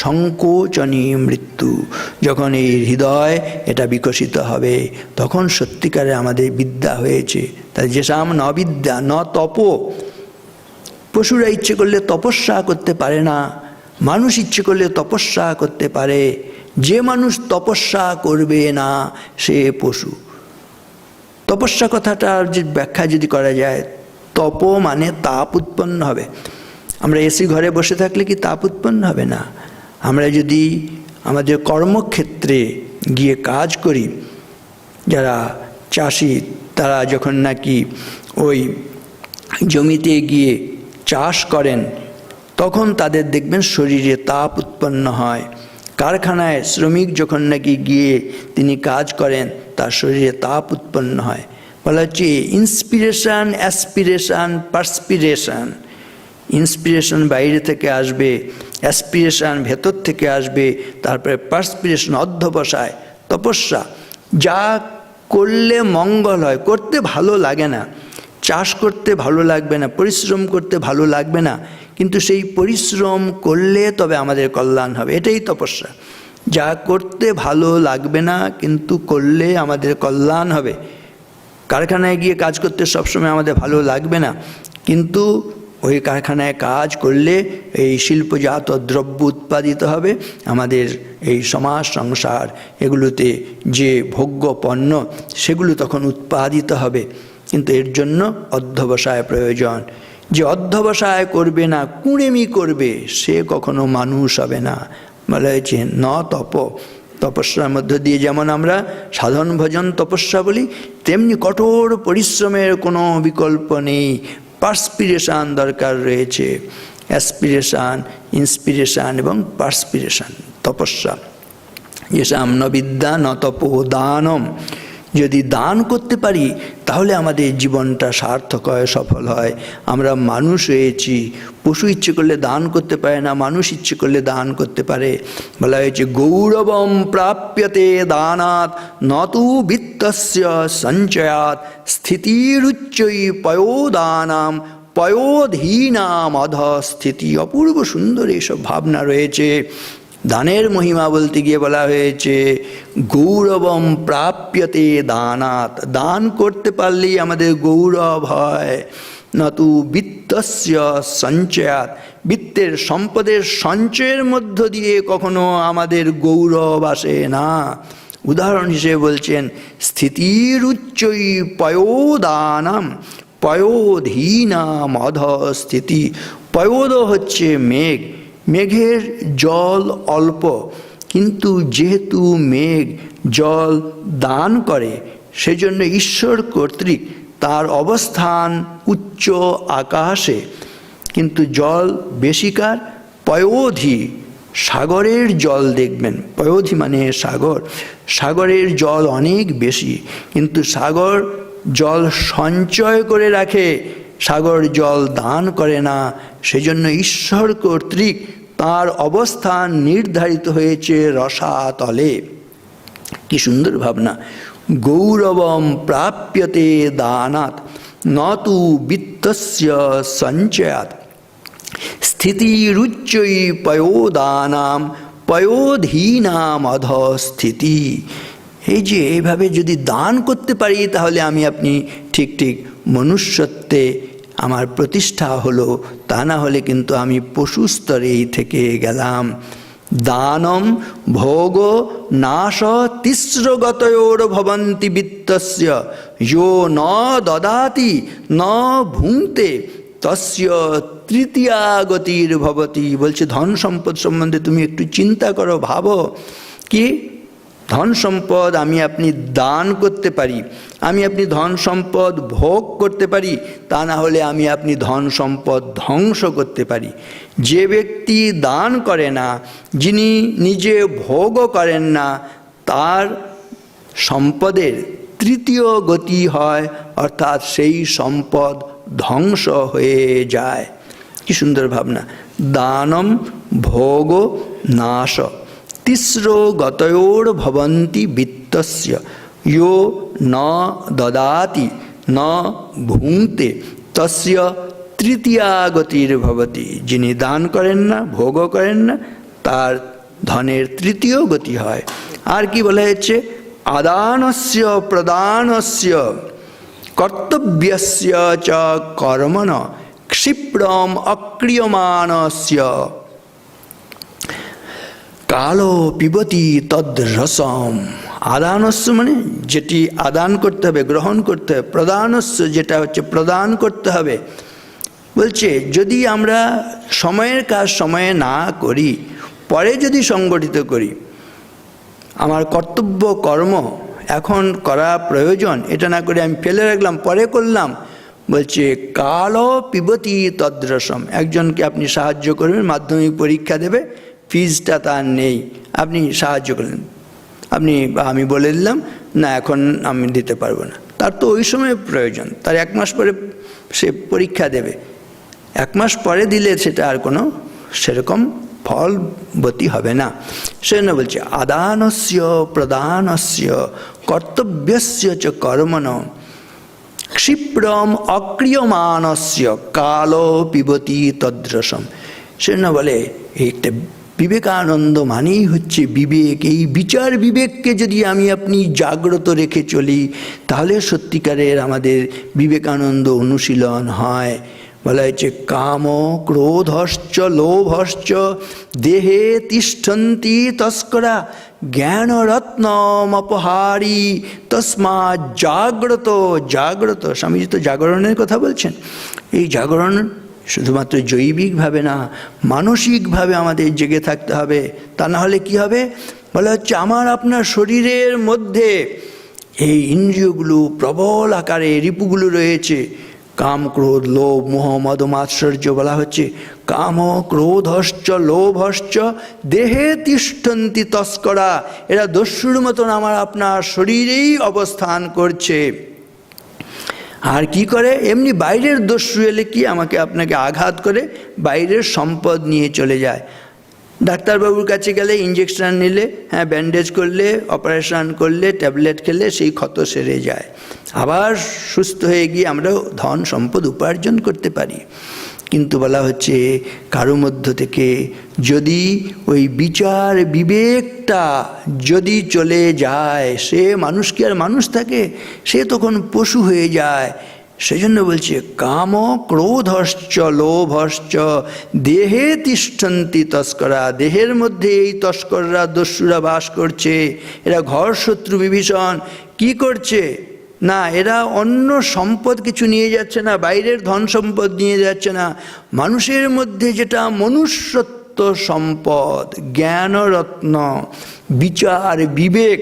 সংকোচনী মৃত্যু। যখন এই হৃদয় এটা বিকশিত হবে তখন সত্যিকারে আমাদের বিদ্যা হয়েছে। তাই যেসাম ন বিদ্যা ন তপ। পশুরা ইচ্ছে করলে তপস্যা করতে পারে না, মানুষ ইচ্ছে করলে তপস্যা করতে পারে। যে মানুষ তপস্যা করবে না সে পশু। তপস্যা কথাটার যে ব্যাখ্যা যদি করা যায়, তপ মানে তাপ উৎপন্ন হবে। আমরা এসি ঘরে বসে থাকলে কি তাপ উৎপন্ন হবে না? আমরা যদি আমাদের কর্মক্ষেত্রে গিয়ে কাজ করি, যারা চাষি তারা যখন নাকি ওই জমিতে গিয়ে চাষ করেন তখন তাদের দেখবেন শরীরে তাপ উৎপন্ন হয়। কারখানায় শ্রমিক যখন নাকি গিয়ে তিনি কাজ করেন তার শরীরে তাপ উৎপন্ন হয়। বলা হচ্ছে ইন্সপিরেশন, অ্যাসপিরেশন, পার্সপিরেশন। ইন্সপিরেশন বাইরে থেকে আসবে, অ্যাসপিরেশন ভেতর থেকে আসবে, তারপরে পার্সপিরেশন অধ্যবসায়, তপস্যা। যা করলে মঙ্গল হয়, করতে ভালো লাগে না, চাষ করতে ভালো লাগবে না, পরিশ্রম করতে ভালো লাগবে না, কিন্তু সেই পরিশ্রম করলে তবে আমাদের কল্যাণ হবে, এটাই তপস্যা। যা করতে ভালো লাগবে না কিন্তু করলে আমাদের কল্যাণ হবে। কারখানায় গিয়ে কাজ করতে সবসময় আমাদের ভালো লাগবে না, কিন্তু ওই কারখানায় কাজ করলে এই শিল্পজাত দ্রব্য উৎপাদিত হবে, আমাদের এই সমাজ সংসার এগুলোতে যে ভোগ্য পণ্য সেগুলো তখন উৎপাদিত হবে। কিন্তু এর জন্য অধ্যবসায় প্রয়োজন। যে অধ্যবসায় করবে না, কুঁড়েমি করবে, সে কখনো মানুষ হবে না। বলা হয়েছে ন তপ, তপস্যার মধ্য দিয়ে যেমন আমরা সাধন ভজন তপস্যা বলি, তেমনি কঠোর পরিশ্রমের কোনো বিকল্প নেই। পার্সপিরেশান দরকার রয়েছে, অ্যাসপিরেশান, ইন্সপিরেশান এবং পার্সপিরেশান, তপস্যা। যেসাম ন বিদ্যা ন তপ দানম, যদি দান করতে পারি তাহলে আমাদের জীবনটা সার্থক হয়, সফল হয়। আমরা মানুষ হয়েছি, পশু ইচ্ছে করলে দান করতে পারে না, মানুষ ইচ্ছে করলে দান করতে পারে। বলা হয়েছে গৌরবম প্রাপ্যতে দানাৎ নতু বিত্তস্য সঞ্চয়াৎ স্থিতিরুচ্চৈ পয়োদানাম পয়োধীনাম অধস্থিতি। অপূর্ব সুন্দর এইসব ভাবনা রয়েছে। দানের মহিমা বলতে গিয়ে বলা হয়েছে গৌরবম প্রাপ্যতে দানাৎ, দান করতে পারলেই আমাদের গৌরব হয়। নতু বিত্তস্য সঞ্চয়াৎ, বিত্তের সম্পদের সঞ্চয়ের মধ্য দিয়ে কখনো আমাদের গৌরব আসে না। উদাহরণ হিসেবে বলছেন স্থিতিরুচ্চৈ পয়োদানাম পয়োধীনাম অধস্থিতি। পয়োদ হচ্ছে মেঘ, মেঘের জল অল্প, কিন্তু যেহেতু মেঘ জল দান করে সেজন্য ঈশ্বর কর্তৃক তার অবস্থান উচ্চ আকাশে, কিন্তু জল বেশিকার। পয়োধি, সাগরের জল দেখবেন, পয়োধি মানে সাগর, সাগরের জল অনেক বেশি, কিন্তু সাগর জল সঞ্চয় করে রাখে, সাগর জল দান করে না। সেজন্য ঈশ্বর কর্তৃক তার অবস্থান নির্ধারিত হয়েছে রসাতলে। কি সুন্দর ভাবনা! গৌরবম প্রাপ্যতে দানাৎ নতু বিত্তস্য সঞ্চয়াৎ স্থিতিরুচ্চৈ পয়োদানাম পয়োধীনাম অধস্থিতি। এই যে এইভাবে যদি দান করতে পারি তাহলে আমি আপনি ঠিক ঠিক মনুষ্যত্বে আমার প্রতিষ্ঠা হলো, তা না হলে কিন্তু আমি পশু স্তরেই থেকে গেলাম। দানম ভোগ নাশ তিস্রগতয়োর ভবন্তি বিত্তস্য যো ন দদাতি ন ভুঙ্ক্তে তস্য তৃতীয়া গতির ভবতি। বলছে ধন সম্পদ সম্বন্ধে তুমি একটু চিন্তা করো, ভাবো। কি ধন সম্পদ আমি আপনি দান করতে পারি, আমি আপনি ধন সম্পদ ভোগ করতে পারি, তা না হলে আমি আপনি ধন সম্পদ ধ্বংস করতে পারি। যে ব্যক্তি দান করে না, যিনি নিজে ভোগও করেন না, তার সম্পদের তৃতীয় গতি হয়, অর্থাৎ সেই সম্পদ ধ্বংস হয়ে যায়। কি সুন্দর ভাবনা! দানম ভোগ নাশ তিস্রো গতয়োর ভবন্তি বিত্তস্য ইয়ো ন দদাতি ন ভুঙ্ক্তে তস্য তৃতীয়া গতির ভবতি। যিনি দান করেন না, ভোগও করেন না, তার ধনের তৃতীয় গতি হয়। আর কি বলা হয়েছে? আদানস্য প্রদানস্য কর্তব্যস্য চ কর্মণ ক্ষিপ্রম অক্রিয়মাণস্য কালো পিবতি তদ্রসম। আদানস্য মানে যেটি আদান করতে হবে, গ্রহণ করতে হবে। প্রদানস্য যেটা হচ্ছে প্রদান করতে হবে। বলছে যদি আমরা সময়ের কাজ সময়ে না করি, পরে যদি সংগঠিত করি, আমার কর্তব্য কর্ম এখন করা প্রয়োজন, এটা না করে আমি ফেলে রাখলাম, পরে করলাম। বলছে কালো পিবতি তদ্রসম। একজনকে আপনি সাহায্য করবেন, মাধ্যমিক পরীক্ষা দেবে, ফিজটা তার নেই, আপনি সাহায্য করলেন, আপনি আমি বলে দিলাম না এখন আমি দিতে পারবো না, তার তো ওই সময় প্রয়োজন, তার 1 মাস পরে সে পরীক্ষা দেবে, 1 মাস পরে দিলে সেটা আর কোনো সেরকম ফলবতী হবে না। সেজন্য বলছে আদানস্য প্রদানস্য কর্তব্যস্য চ কর্মণ ক্ষিপ্রম অক্রিয়মানস্য কাল পিবতি তদ্রসম। সেজন্য বলে একটা বিবেকানন্দ মানেই হচ্ছে বিবেক। এই বিচার বিবেককে যদি আমি আপনি জাগ্রত রেখে চলি তাহলে সত্যিকারের আমাদের বিবেকানন্দ অনুশীলন হয়। বলা হয়েছে কাম ক্রোধশ্চ লোভশ্চ দেহে তিষ্ঠন্তি তস্করা জ্ঞানরত্নমপহারী তস্মাৎ জাগ্রত। জাগ্রত, স্বামীজি তো জাগরণের কথা বলছেন। এই জাগরণ শুধুমাত্র জৈবিকভাবে না, মানসিকভাবে আমাদের জেগে থাকতে হবে। তা না হলে কি হবে? বলা হচ্ছে আমার আপনার শরীরের মধ্যে এই ইন্দ্রিয়গুলো প্রবল আকারে রিপুগুলো রয়েছে। কাম ক্রোধ লোভ মোহ মদ মাৎসর্য বলা হচ্ছে। কাম ক্রোধশ্চ লোভশ্চ দেহে তিষ্ঠন্তি তস্করা। এরা দস্যুর মতন আমার আপনার শরীরেই অবস্থান করছে। আর কি করে? এমনি বাইরের দস্যু এলে কি আমাকে আপনাকে আঘাত করে বাইরের সম্পদ নিয়ে চলে যায়। ডাক্তারবাবুর কাছে গেলে ইঞ্জেকশন নিলে, হ্যাঁ ব্যান্ডেজ করলে, অপারেশন করলে, ট্যাবলেট খেলে সেই ক্ষত সেরে যায়। আবার সুস্থ হয়ে গিয়ে আমরা ধন সম্পদ উপার্জন করতে পারি। কিন্তু বলা হচ্ছে কারো মধ্য থেকে যদি ওই বিচার বিবেকটা যদি চলে যায়, সে মানুষ কি আর মানুষ থাকে? সে তখন পশু হয়ে যায়। সেজন্য বলছে কাম ক্রোধশ্চ লোভশ্চ দেহে তিষ্ঠন্তি তস্করা। দেহের মধ্যে এই তস্কররা দস্যুরা বাস করছে। এরা ঘর শত্রু বিভীষণ কি করছে না, এরা অন্য সম্পদ কিছু নিয়ে যাচ্ছে না, বাইরের ধন সম্পদ নিয়ে যাচ্ছে না। মানুষের মধ্যে যেটা মনুষ্যত্ব সম্পদ, জ্ঞানরত্ন, বিচার বিবেক,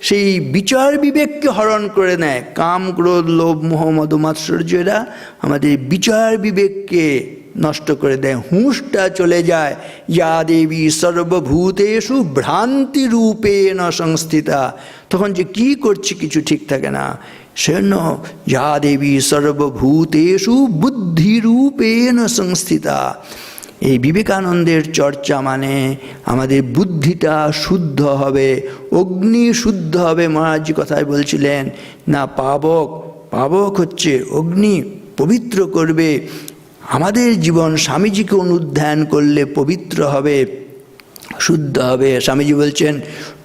সেই বিচার বিবেককে হরণ করে নেয়। কাম ক্রোধ লোভ মোহ মদ মাৎসর্য এরা আমাদের বিচার বিবেককে নষ্ট করে দেয়। হুঁশটা চলে যায়। ইয়া দেবী সর্বভূতেষু ভ্রান্তি রূপেণ সংস্থিতা। তখন যে কি করছি কিছু ঠিক থাকে না। সেজন্য ইয়া দেবী সর্বভূতেষু বুদ্ধিরূপেণ সংস্থিতা। এই বিবেকানন্দের চর্চা মানে আমাদের বুদ্ধিটা শুদ্ধ হবে, অগ্নি শুদ্ধ হবে। মহারাজজি কথায় বলছিলেন না, পাবক, পাবক হচ্ছে অগ্নি, পবিত্র করবে আমাদের জীবন। স্বামীজিকে অনুধ্যান করলে পবিত্র হবে, শুদ্ধ হবে। স্বামীজি বলছেন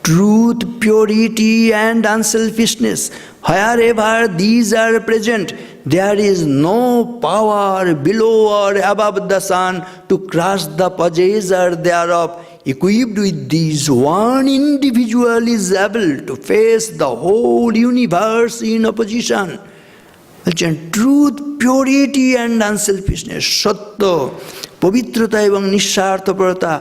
truth, purity and unselfishness, wherever these are present, there is no power below or above the sun to crush the possessor thereof. Equipped with these, one individual is able to face the whole universe in opposition. বলছেন truth, purity and unselfishness, সত্য, পবিত্রতা এবং নিঃস্বার্থপরতা,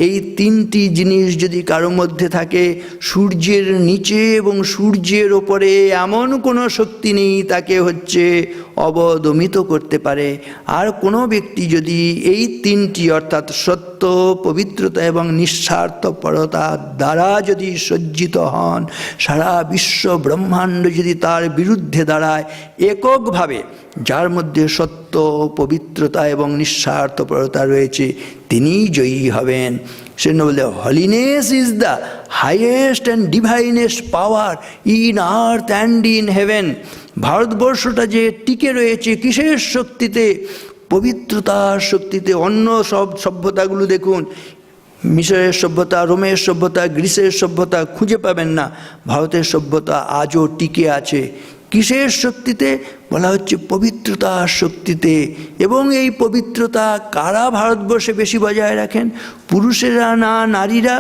এই তিনটি জিনিস যদি কারো মধ্যে থাকে, সূর্যের নিচে এবং সূর্যের ওপরে এমন কোনো শক্তি নেই তাকে হচ্ছে অবদমিত করতে পারে। আর কোনো ব্যক্তি যদি এই তিনটি অর্থাৎ সত্য, পবিত্রতা এবং নিঃস্বার্থপরতা দ্বারা যদি সজ্জিত হন, সারা বিশ্ব ব্রহ্মাণ্ড যদি তার বিরুদ্ধে দাঁড়ায়, এককভাবে যার মধ্যে সত্য, পবিত্রতা এবং নিঃস্বার্থপরতা রয়েছে, তিনিই জয়ী হবেন। সেজন্য বলে holiness is the highest and divinest power in earth and in heaven. ভারতবর্ষটা যে টিকে রয়েছে কিসের শক্তিতে? পবিত্রতার শক্তিতে। অন্য সব সভ্যতাগুলো দেখুন, মিশরের সভ্যতা, রোমের সভ্যতা, গ্রিসের সভ্যতা খুঁজে পাবেন না। ভারতের সভ্যতা আজও টিকে আছে কিসের শক্তিতে? বলা হচ্ছে পবিত্রতার শক্তিতে। এবং এই পবিত্রতা কারা ভারতবর্ষে বেশি বজায় রাখেন? পুরুষেরা না নারীরা?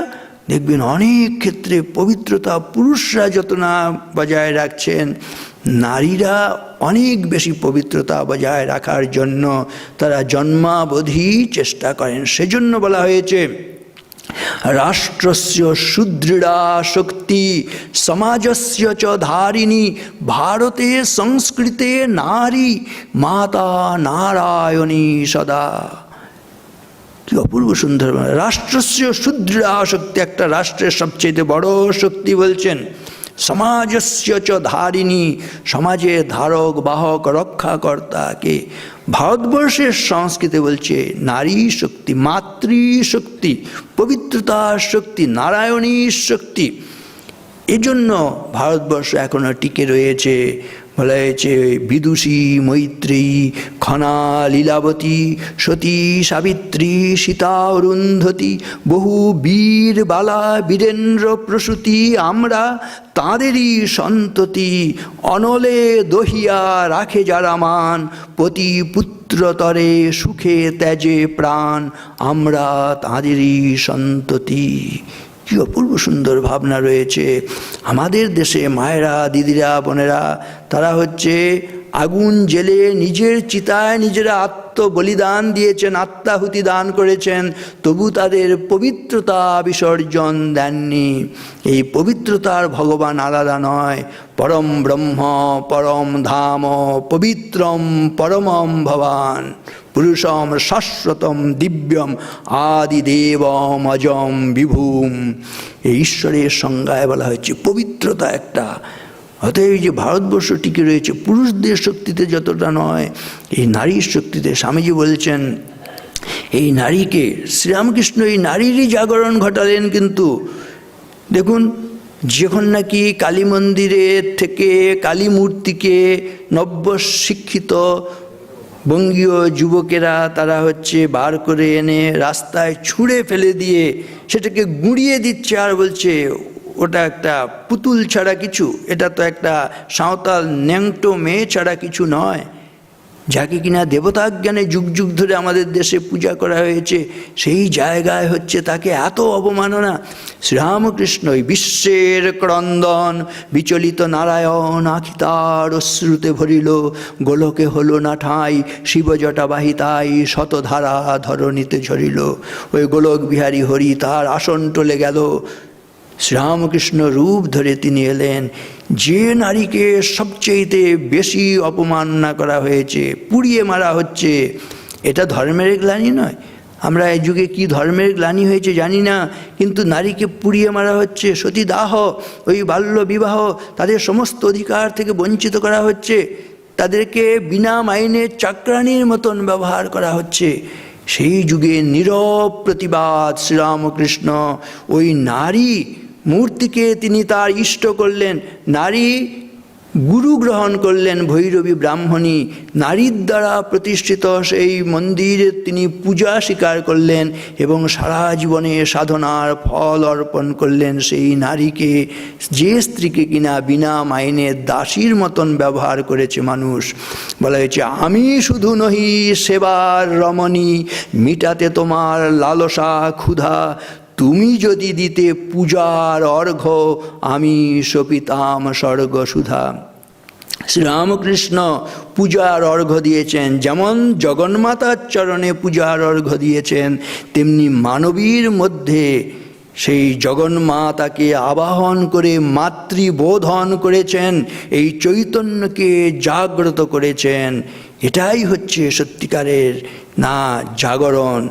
দেখবেন অনেক ক্ষেত্রে পবিত্রতা পুরুষরা যত না বজায় রাখছেন, নারীরা অনেক বেশি পবিত্রতা বজায় রাখার জন্য তারা জন্মাবধি চেষ্টা করেন। সেজন্য বলা হয়েছে রাষ্ট্রস্য সুদৃঢ়া শক্তি সমাজস্য চ ধারিণী ভারতে সংস্কৃতে নারী মাতা নারায়ণী সদা। কি অপূর্ব সুন্দর! রাষ্ট্রস্য সুদৃঢ়া শক্তি, একটা রাষ্ট্রের সবচেয়ে বড় শক্তি বলছেন। সমাজস্য চ ধারিণী, সমাজের ধারক বাহক রক্ষাকর্তাকে। ভারতবর্ষের সংস্কৃতি বলছে নারী শক্তি, মাতৃশক্তি, পবিত্রতার শক্তি, নারায়ণীর শক্তি। এজন্য ভারতবর্ষ এখনো টিকে রয়েছে। বলা হয়েছে বিদুষী, মৈত্রেয়ী, খনা, লীলাবতী, সতী, সাবিত্রী, সীতা, অরুন্ধতী, বহু বীর বালা, বীরেন্দ্র প্রসূতি, আমরা তাঁদেরই সন্ততি। অনলে দহিয়া রাখে যারা মান, পতি পুত্রতরে সুখে ত্যাজে প্রাণ, আমরা তাঁদেরই সন্ততি। কি অপূর্ব সুন্দর ভাবনা রয়েছে। আমাদের দেশে মায়েরা, দিদিরা, বোনেরা, তারা হচ্ছে আগুন জেলে নিজের চিতায় নিজেরা আত্মবলিদান দিয়েছেন, আত্মাহুতি দান করেছেন, তবু তাদের পবিত্রতা বিসর্জন দেননি। এই পবিত্রতার ভগবান আলাদা নয়। পরম ব্রহ্ম, পরম ধাম, পবিত্রম পরমম ভবান, পুরুষম শাশ্বতম দিব্যম আদিদেবম অজম বিভূম। এই ঈশ্বরের সংজ্ঞায় বলা হয়েছে পবিত্রতা একটা। অতএব যে ভারতবর্ষ টিকে রয়েছে পুরুষদের শক্তিতে যতটা নয়, এই নারীর শক্তিতে। স্বামীজি বলছেন এই নারীকে, শ্রীরামকৃষ্ণ এই নারীরই জাগরণ ঘটালেন। কিন্তু দেখুন, যখন নাকি কালী মন্দিরের থেকে কালী মূর্তিকে নব্যশিক্ষিত বঙ্গীয় যুবকেরা তারা হচ্ছে বার করে এনে রাস্তায় ছুঁড়ে ফেলে দিয়ে সেটাকে গুঁড়িয়ে দিচ্ছে, আর বলছে ওটা একটা পুতুল ছাড়া কিছু, এটা তো একটা সাঁওতাল ন্যাংটো মেয়ে ছাড়া কিছু নয়, যাকে কিনা দেবতাজ্ঞানে যুগ যুগ ধরে আমাদের দেশে পূজা করা হয়েছে। সেই জায়গায় হচ্ছে তাকে এত অবমাননা। শ্রীরামকৃষ্ণই বিশ্বের ক্রন্দন, বিচলিত নারায়ণ আখি তার অশ্রুতে ভরিল, গোলকে হলো না ঠাঁই, শিবজটাবাহী তাই শতধারা ধরণীতে ঝরিল। ওই গোলক বিহারী হরি তার আসন টলে গেল। শ্রীরামকৃষ্ণ রূপ ধরে তিনি এলেন। যে নারীকে সবচেয়েতে বেশি অপমাননা করা হয়েছে, পুড়িয়ে মারা হচ্ছে, এটা ধর্মের গ্লানি নয়। আমরা এই যুগে কি ধর্মের গ্লানি হয়েছে জানি না, কিন্তু নারীকে পুড়িয়ে মারা হচ্ছে, সতীদাহ, ওই বাল্য বিবাহ, তাদের সমস্ত অধিকার থেকে বঞ্চিত করা হচ্ছে, তাদেরকে বিনা মাইনে চাকরানির মতন ব্যবহার করা হচ্ছে। সেই যুগে নীরব প্রতিবাদ শ্রীরামকৃষ্ণ। ওই নারী মূর্তিকে তিনি তার ইষ্ট করলেন, নারী গুরু গ্রহণ করলেন, ভৈরবী ব্রাহ্মণী, নারীর দ্বারা প্রতিষ্ঠিত সেই মন্দিরে তিনি পূজা স্বীকার করলেন এবং সারা জীবনে সাধনার ফল অর্পণ করলেন সেই নারীকে, যে স্ত্রীকে কিনা বিনা মাইনে দাসীর মতন ব্যবহার করেছে মানুষ। বলা হয়েছে আমি শুধু নহি সেবার রমণী, মিটাতে তোমার লালসা ক্ষুধা, তুমি যদি দিতে পূজার অর্ঘ্য, আমি সপিতাম স্বর্গ সুধা। শ্রীরামকৃষ্ণ পূজার অর্ঘ্য দিয়েছেন, যেমন জগন্মাতার চরণে পূজার অর্ঘ্য দিয়েছেন, তেমনি মানবীর মধ্যে সেই জগন্মাতাকে আবাহন করে মাতৃবোধন করেছেন, এই চৈতন্যকে জাগ্রত করেছেন। এটাই হচ্ছে সত্যিকারের না জাগরণ।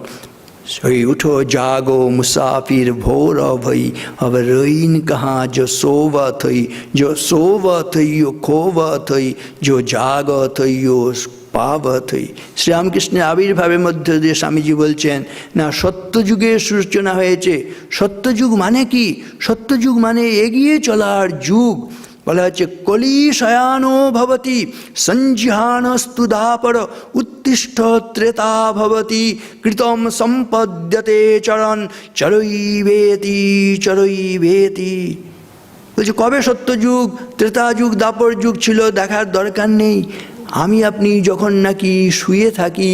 सोई उठो जागो मुसाफिर भोर भई, अब रहीन कहाँ जो सोवत हई, जो सोवत हई यो खोवत हई, जो जागत हई यो पावत हई। শ্রীরামকৃষ্ণের আবির্ভাবের মধ্যে দিয়ে স্বামীজি বলছেন না, সত্যযুগের সূচনা হয়েছে। সত্যযুগ মানে কি? সত্যযুগ মানে এগিয়ে চলার যুগ। বলা হচ্ছে কলি শয়ানো ভবতি সঞ্জিহানস্তু দাপর, উত্তিষ্ঠ ত্রেতা ভবতি কৃতম সম্পদ্যতে চরণ, চরৈবেতি চরৈবেতি। বলছে কবে সত্যযুগ, ত্রেতা যুগ, দাপর যুগ ছিল দেখার দরকার নেই। আমি আপনি যখন নাকি শুয়ে থাকি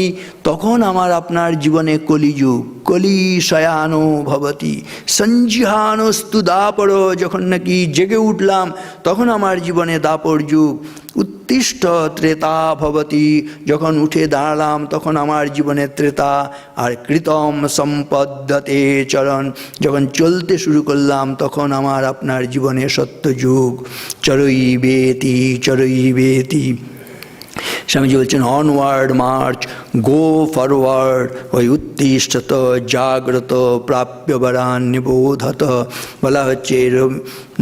তখন আমার আপনার জীবনে কলিযুগ। কলি শয়ানো ভবতি সঞ্জিহানস্তু দাপর, যখন নাকি জেগে উঠলাম তখন আমার জীবনে দাপর যুগ। উত্তিষ্ঠ ত্রেতা ভবতি, যখন উঠে দাঁড়ালাম তখন আমার জীবনে ত্রেতা। আর কৃতম সম্পদ্যতে চরণ, যখন চলতে শুরু করলাম তখন আমার আপনার জীবনে সত্যযুগ। চরৈবেতি চরৈবেতি। স্বামীজি বলছেন অনওয়ার্ড মার্চ, গো ফরওয়ার্ড, ওই উত্তিষ্ঠত জাগ্রত প্রাপ্য বরান নিবোধত। বলা হচ্ছে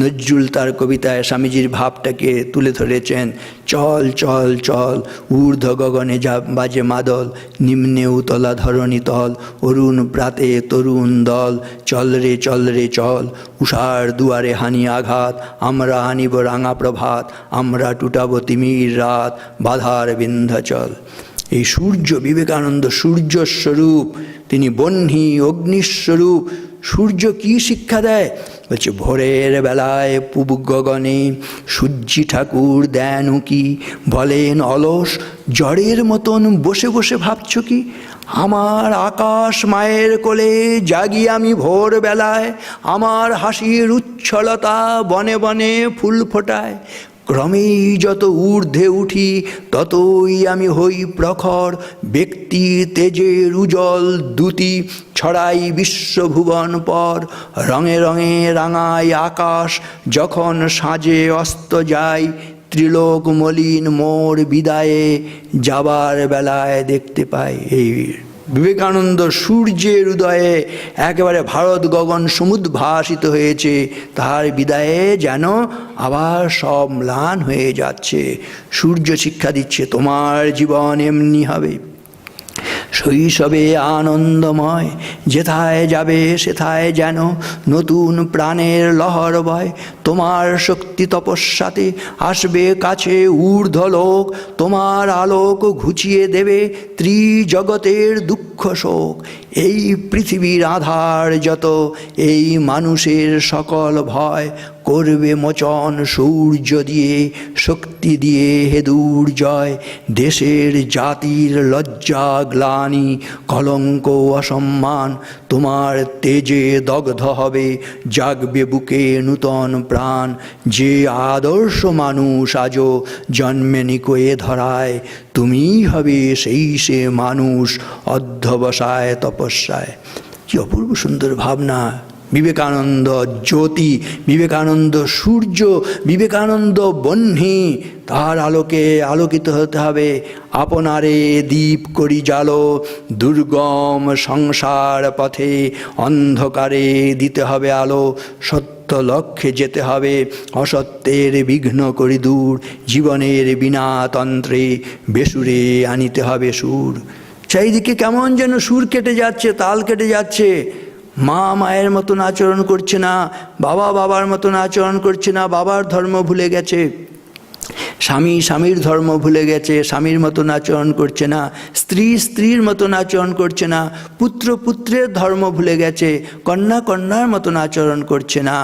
নজরুল তার কবিতায় স্বামীজির ভাবটাকে তুলে ধরেছেন। চল চল চল, ঊর্ধ্ব গগনে যা বাজে মাদল, নিম্নে উতলা ধরণী তল, অরুণ প্রাতে তরুণ দল, চল রে চল, উষার দুয়ারে হানি আঘাত, আমরা আনিব রাঙা প্রভাত, আমরা টুটাবো তিমির রাত, বাধার বিন্ধ্যাচল। এই সূর্য, বিবেকানন্দ সূর্যস্বরূপ, তিনি বহ্নি অগ্নিস্বরূপ। সূর্য কি শিক্ষা দেয়? বলছে ভোরের বেলায় পূব গগনে সূর্যি ঠাকুর দেন উকি, বলেন অলস জড়ের মতন বসে বসে ভাবছ কি? আমার আকাশ মায়ের কোলে জাগি আমি ভোর বেলায়, আমার হাসির উচ্ছলতা বনে বনে ফুল ফোটায়। ক্রমেই যত ঊর্ধ্বে উঠি ততই আমি হই প্রখর, ব্যক্তি তেজের উজ্জ্বল দ্যুতি ছড়াই বিশ্বভুবন পর। রঙে রঙে রাঙাই আকাশ যখন সাঁঝে অস্ত যায়, ত্রিলোক মলিন মোর বিদায়ে যাবার বেলায় দেখতে পাই। এই বিবেকানন্দ সূর্যের উদয়ে একেবারে ভারত গগন সমুদ্ভাসিত হয়েছে, তার বিদায়ে যেন আবার সব ম্লান হয়ে যাচ্ছে। সূর্য শিক্ষা দিচ্ছে তোমার জীবন এমনি হবে। শৈশবে আনন্দময়, যেথায় যাবে সেথায় যেন নতুন প্রাণের লহর বয়। তোমার শক্তি তপস্যাতে আসবে কাছে ঊর্ধ্বলোক, তোমার আলোক ঘুচিয়ে দেবে ত্রিজগতের দুঃখ শোক। এই পৃথিবীর আধার যত, এই মানুষের সকল ভয়, করবে মোচন সূর্য দিয়ে, শক্তি দিয়ে হে দুর্জয়। দেশের জাতির লজ্জা গ্লানি কলঙ্ক অসম্মান, তোমার তেজে দগ্ধ হবে জাগবে বুকে নূতন প্রাণ। যে আদর্শ মানুষ আজও জন্মেনি কয়ে ধরায়, তুমিই হবে সেই সে মানুষ অধ্যবসায় তপস্যায়। কি অপূর্ব সুন্দর ভাবনা! বিবেকানন্দ জ্যোতি, বিবেকানন্দ সূর্য, বিবেকানন্দ বহ্নি, তার আলোকে আলোকিত হতে হবে। আপনারে দীপ করি জালো, দুর্গম সংসার পথে অন্ধকারে দিতে হবে আলো। সত্য লক্ষ্যে যেতে হবে, অসত্যের বিঘ্ন করি দূর। জীবনের বিনা তন্ত্রে বেসুরে আনিতে হবে সুর। চারিদিকে কেমন যেন সুর কেটে যাচ্ছে, তাল কেটে যাচ্ছে। মা মায়ের মতন আচরণ করছে না, বাবা বাবার মতন আচরণ করছে না, বাবার ধর্ম ভুলে গেছে। স্বামী স্বামীর ধর্ম ভুলে গেছে, স্বামীর মতন আচরণ করছে না। স্ত্রী স্ত্রীর মতন আচরণ করছে না। পুত্র পুত্রের ধর্ম ভুলে গেছে, কন্যা কন্যার মতন আচরণ করছে না।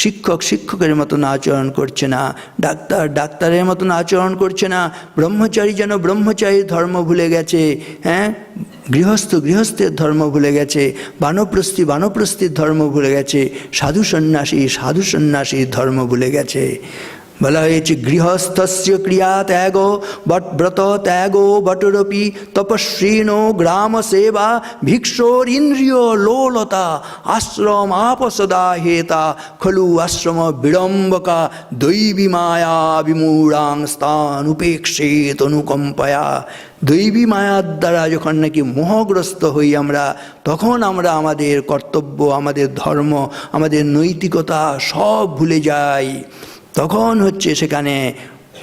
শিক্ষক শিক্ষকের মতন আচরণ করছে না। ডাক্তার ডাক্তারের মতন আচরণ করছে না। ব্রহ্মচারী যেন ব্রহ্মচারীর ধর্ম ভুলে গেছে। হ্যাঁ, গৃহস্থ গৃহস্থের ধর্ম ভুলে গেছে। বানপ্রস্থী বানপ্রস্থির ধর্ম ভুলে গেছে। সাধু সন্ন্যাসী সাধু সন্ন্যাসীর ধর্ম ভুলে গেছে। বলা হয়েছে গৃহস্থস্য ক্রিয়া ত্যাগ ব্রত ত্যাগ বটরপি তপস্বীনো গ্রাম সেবা ভিক্ষোর ইন্দ্রিয় লোলতা আশ্রম আপসদা হেতা খলু আশ্রম বিড়ম্বকা দৈবী মায়া বিমূঢ়াং স্থান উপেক্ষেত অনুকম্পয়া। দৈবী মায়ার দ্বারা যখন নাকি মোহগ্রস্ত হই আমরা, তখন আমরা আমাদের কর্তব্য, আমাদের ধর্ম, আমাদের নৈতিকতা সব ভুলে যাই। তখন হচ্ছে সেখানে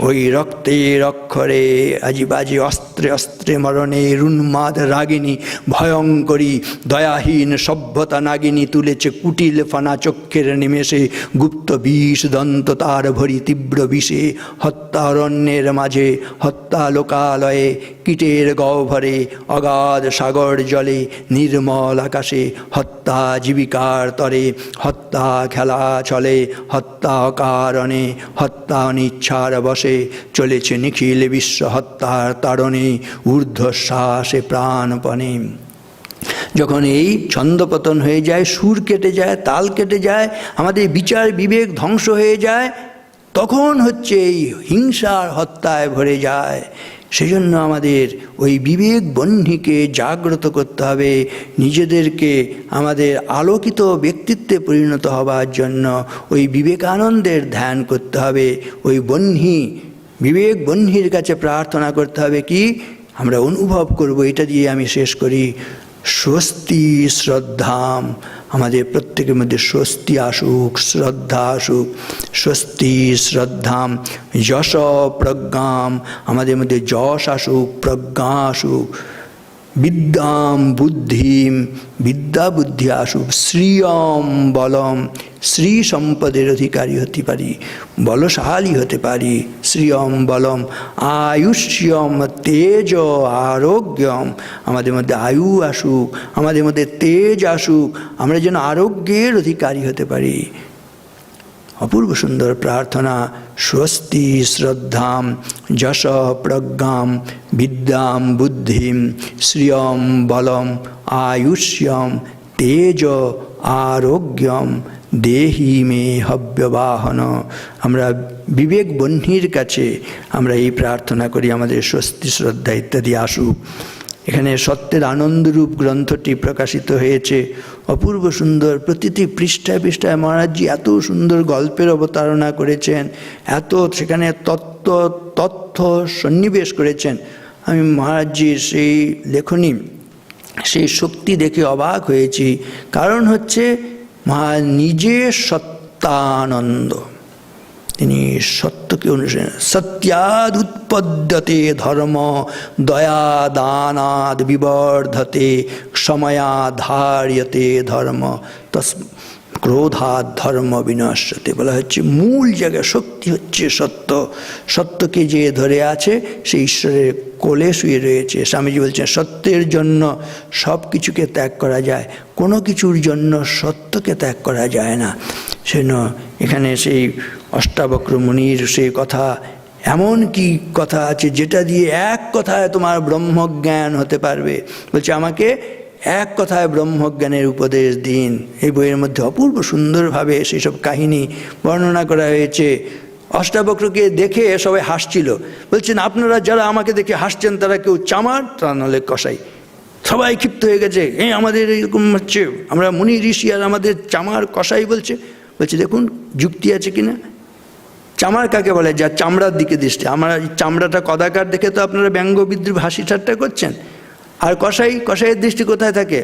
ওই রক্তের অক্ষরে আজি বাজে অস্ত্রে অস্ত্রে মরণে উন্মাদ রাগিনী ভয়ঙ্করী দয়াহীন সভ্যতা নাগিনী তুলেছে কুটিল ফানা চক্ষের নিমেষে গুপ্ত বিষ দন্ত তার ভরি তীব্র বিষে। হত্যা অরণ্যের মাঝে, হত্যা লোকালয়ে, কীটের গহ্বরে, অগাধ সাগর জলে, নির্মল আকাশে, হত্যা জীবিকার তরে, হত্যা খেলা চলে, হত্যা অকারণে, হত্যা অনিচ্ছার বসে চলেছে নিখিল বিশ্ব হত্যার তাড়নে ঊর্ধ্বশ্বাসে প্রাণপণে। যখন এই ছন্দপতন হয়ে যায়, সুর কেটে যায়, তাল কেটে যায়, আমাদের বিচার বিবেক ধ্বংস হয়ে যায়, তখন হচ্ছে এই হিংসার হত্যায় ভরে যায়। সেজন্য আমাদের ওই বিবেক বহ্নিকে জাগ্রত করতে হবে। নিজেদেরকে আমাদের আলোকিত ব্যক্তিত্বে পরিণত হবার জন্য ওই বিবেকানন্দের ধ্যান করতে হবে। ওই বহ্নি, বিবেক বহ্নির কাছে প্রার্থনা করতে হবে কি আমরা অনুভব করব। এটা দিয়ে আমি শেষ করি। স্বস্তি শ্রদ্ধাম, আমাদের প্রত্যেকের মধ্যে স্বস্তি আসুক, শ্রদ্ধা আসুক। স্বস্তি শ্রদ্ধাম যশ প্রজ্ঞাম, আমাদের মধ্যে যশ আসুক, প্রজ্ঞা আসুক। বিদ্যাম বুদ্ধিম, বিদ্যা বুদ্ধি আসুক। শ্রিয়ম বলম, শ্রী সম্পদের অধিকারী হতে পারি, বলশালী হতে পারি। শ্রিয়ম বলম আয়ুষ্যম তেজ আরোগ্যম, আমাদের মধ্যে আয়ু আসুক, আমাদের মধ্যে তেজ আসুক, আমরা যেন আরোগ্যের অধিকারী হতে পারি। অপূর্ব সুন্দর প্রার্থনা। স্বস্তি শ্রদ্ধাম যশ প্রজ্ঞাম বিদ্যাম বুদ্ধিম শ্রিয়ম বলম আয়ুষ্যম তেজ আরোগ্যম দেহি মে হব্যবাহন। আমরা বিবেক বহ্নির কাছে আমরা এই প্রার্থনা করি, আমাদের স্বস্তি শ্রদ্ধা ইত্যাদি আসুক। এখানে সত্যের আনন্দরূপ গ্রন্থটি প্রকাশিত হয়েছে। অপূর্ব সুন্দর, প্রতিটি পৃষ্ঠায় পৃষ্ঠায় মহারাজজি এত সুন্দর গল্পের অবতারণা করেছেন, এত সেখানে তথ্য সন্নিবেশ করেছেন। আমি মহারাজজির সেই লেখনী, সেই শক্তি দেখে অবাক হয়েছি। কারণ হচ্ছে নিজে সত্যানন্দ, তিনি সত্যকে অনুসরণ। সত্যাদ উৎপদ্যতে ধর্ম দয়া দানাদ বিবর্ধতে সময়াধার্যতে ধর্ম ক্রোধাৎ ধর্ম বিনশ্যতে। বলা হচ্ছে মূল জায়গা শক্তি হচ্ছে সত্য। সত্যকে যে ধরে আছে সে ঈশ্বরের কোলে শুয়ে রয়েছে। স্বামীজি বলছেন সত্যের জন্য সব কিছুকে ত্যাগ করা যায়, কোনো কিছুর জন্য সত্যকে ত্যাগ করা যায় না। সেজন্য এখানে সেই অষ্টাবক্র মুনির সেই কথা, এমন কি কথা আছে যেটা দিয়ে এক কথায় তোমার ব্রহ্মজ্ঞান হতে পারবে। বলছে আমাকে এক কথায় ব্রহ্মজ্ঞানের উপদেশ দিন। এই বইয়ের মধ্যে অপূর্ব সুন্দরভাবে সেই সব কাহিনী বর্ণনা করা হয়েছে। অষ্টাবক্রকে দেখে সবাই হাসছিল। বলছেন আপনারা যারা আমাকে দেখে হাসছেন তারা কেউ চামার, তা নাহলে কসাই। সবাই ক্ষিপ্ত হয়ে গেছে, আমাদের এরকম হচ্ছে, আমরা মুনি ঋষি আর আমাদের চামার কসাই বলছে। বলছে দেখুন যুক্তি আছে কিনা। চামার কাকে বলে? যা চামড়ার দিকে দৃষ্টি। আমার চামড়াটা কদাকার দেখে তো আপনারা ব্যঙ্গ বিদ্রুপ হাসি ঠাট্টা করছেন। আর কসাইয়ের দৃষ্টি কোথায় থাকে?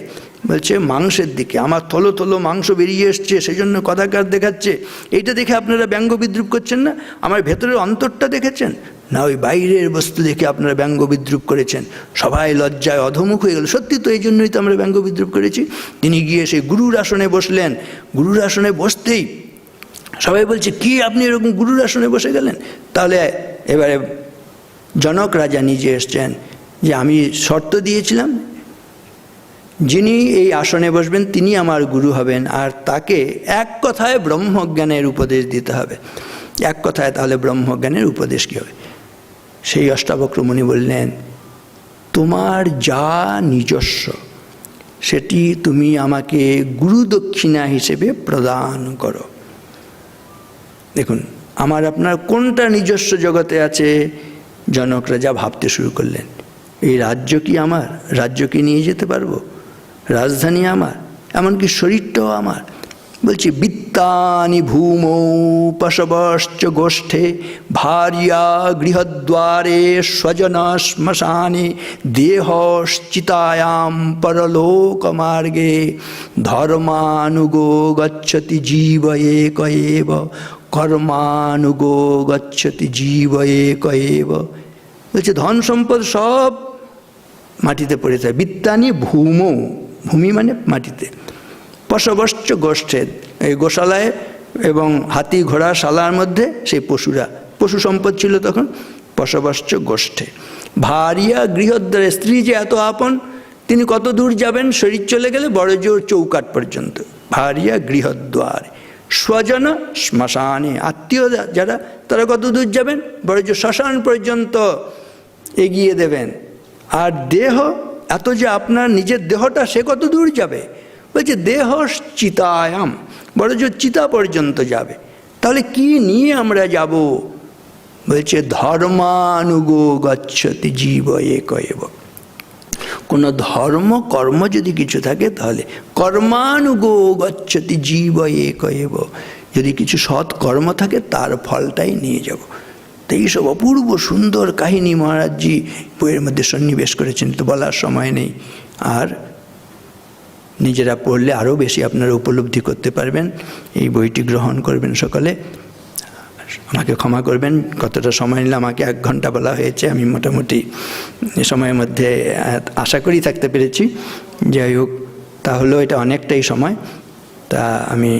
বলছে মাংসের দিকে। আমার থলো থলো মাংস বেরিয়ে এসছে, সেই জন্য কদাকার দেখাচ্ছে। এইটা দেখে আপনারা ব্যঙ্গ বিদ্রুপ করছেন না? আমার ভেতরের অন্তরটা দেখেছেন না? ওই বাইরের বস্তু দেখে আপনারা ব্যঙ্গ বিদ্রুপ করেছেন। সবাই লজ্জায় অধমুখ হয়ে গেল। সত্যি তো, এই জন্যই তো আমরা ব্যঙ্গ বিদ্রুপ করেছি। তিনি গিয়ে সেই গুরুর আসনে বসলেন। গুরুর আসনে বসতেই সবাই বলছে কি আপনি এরকম গুরুর আসনে বসে গেলেন? তাহলে এবারে জনক রাজা নিজে এসছেন যে আমি শর্ত দিয়েছিলাম যিনি এই আসনে বসবেন তিনি আমার গুরু হবেন, আর তাকে এক কথায় ব্রহ্মজ্ঞানের উপদেশ দিতে হবে। এক কথায় তাহলে ব্রহ্মজ্ঞানের উপদেশ কী হবে? সেই অষ্টাবক্র মুনি বললেন তোমার যা নিজস্ব সেটি তুমি আমাকে গুরু দক্ষিণা হিসেবে প্রদান করো। দেখুন আমার আপনার কোনটা নিজস্ব জগতে আছে? জনক রাজা ভাবতে শুরু করলেন, এই রাজ্য কি আমার? রাজ্য কি নিয়ে যেতে পারবো? রাজধানী আমার, এমনকি শরীরটাও আমার। বলছি বিত্তানি ভূমৌ পশবশ্চ গোষ্ঠে ভার্যা গৃহদ্বারে স্বজন শ্মশানে দেহশ্চিতায়াম পরলোকমার্গে ধর্মানুগো গচ্ছতি জীব এক এব কর্মানুগো গচ্ছতি জীব এক এব। বলছে ধন সম্পদ সব মাটিতে পড়ে যায়। বিত্তানি ভূমৌ, ভূমি মানে মাটিতে। পশবশ্চ গোষ্ঠে, এই গোশালায় এবং হাতি ঘোড়া শালার মধ্যে সেই পশুরা, পশু সম্পদ ছিল তখন। পশবশ্চ গোষ্ঠে ভার্যা গৃহদ্বারে, স্ত্রী যে এত আপন, তিনি কত দূর যাবেন? শরীর চলে গেলে বড় জোর চৌকাট পর্যন্ত। ভার্যা গৃহদ্বারে স্বজন শ্মশানে, আত্মীয় যারা তারা কত দূর যাবেন? বড় জোর শ্মশান পর্যন্ত এগিয়ে দেবেন। আর দেহ, এত যে আপনার নিজের দেহটা সে কত দূর যাবে? বলছে দেহ চিতায়াম, বড় জোর চিতা পর্যন্ত যাবে। তাহলে কি নিয়ে আমরা যাব? বলছে ধর্মানুগো গচ্ছতি জীব এক এব। কোনো ধর্ম কর্ম যদি কিছু থাকে তাহলে কর্মানুগো গচ্ছতি জীব এক এব, যদি কিছু সৎ কর্ম থাকে তার ফলটাই নিয়ে যাব। তো এইসব অপূর্ব সুন্দর কাহিনী মহারাজজি বইয়ের মধ্যে সন্নিবেশ করেছেন, তো বলার সময় নেই। আর নিজেরা পড়লে আরও বেশি আপনারা উপলব্ধি করতে পারবেন। এই বইটি গ্রহণ করবেন সকলে। আমাকে ক্ষমা করবেন, কতটা সময় নিলে, আমাকে 1 ঘন্টা বলা হয়েছে, আমি মোটামুটি সময়ের মধ্যে আশা করি থাকতে পেরেছি। যাই হোক, তাহলেও এটা অনেকটাই সময়। তা আমি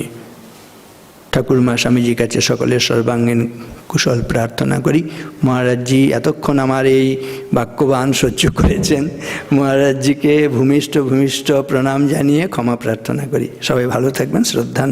ঠাকুরমা স্বামীজির কাছে সকলের সর্বাঙ্গীন কুশল প্রার্থনা করি। মহারাজজি এতক্ষণ আমার এই বাক্যবান সহ্য করেছেন, মহারাজজিকে ভূমিষ্ঠ প্রণাম জানিয়ে ক্ষমা প্রার্থনা করি। সবাই ভালো থাকবেন, শ্রদ্ধা।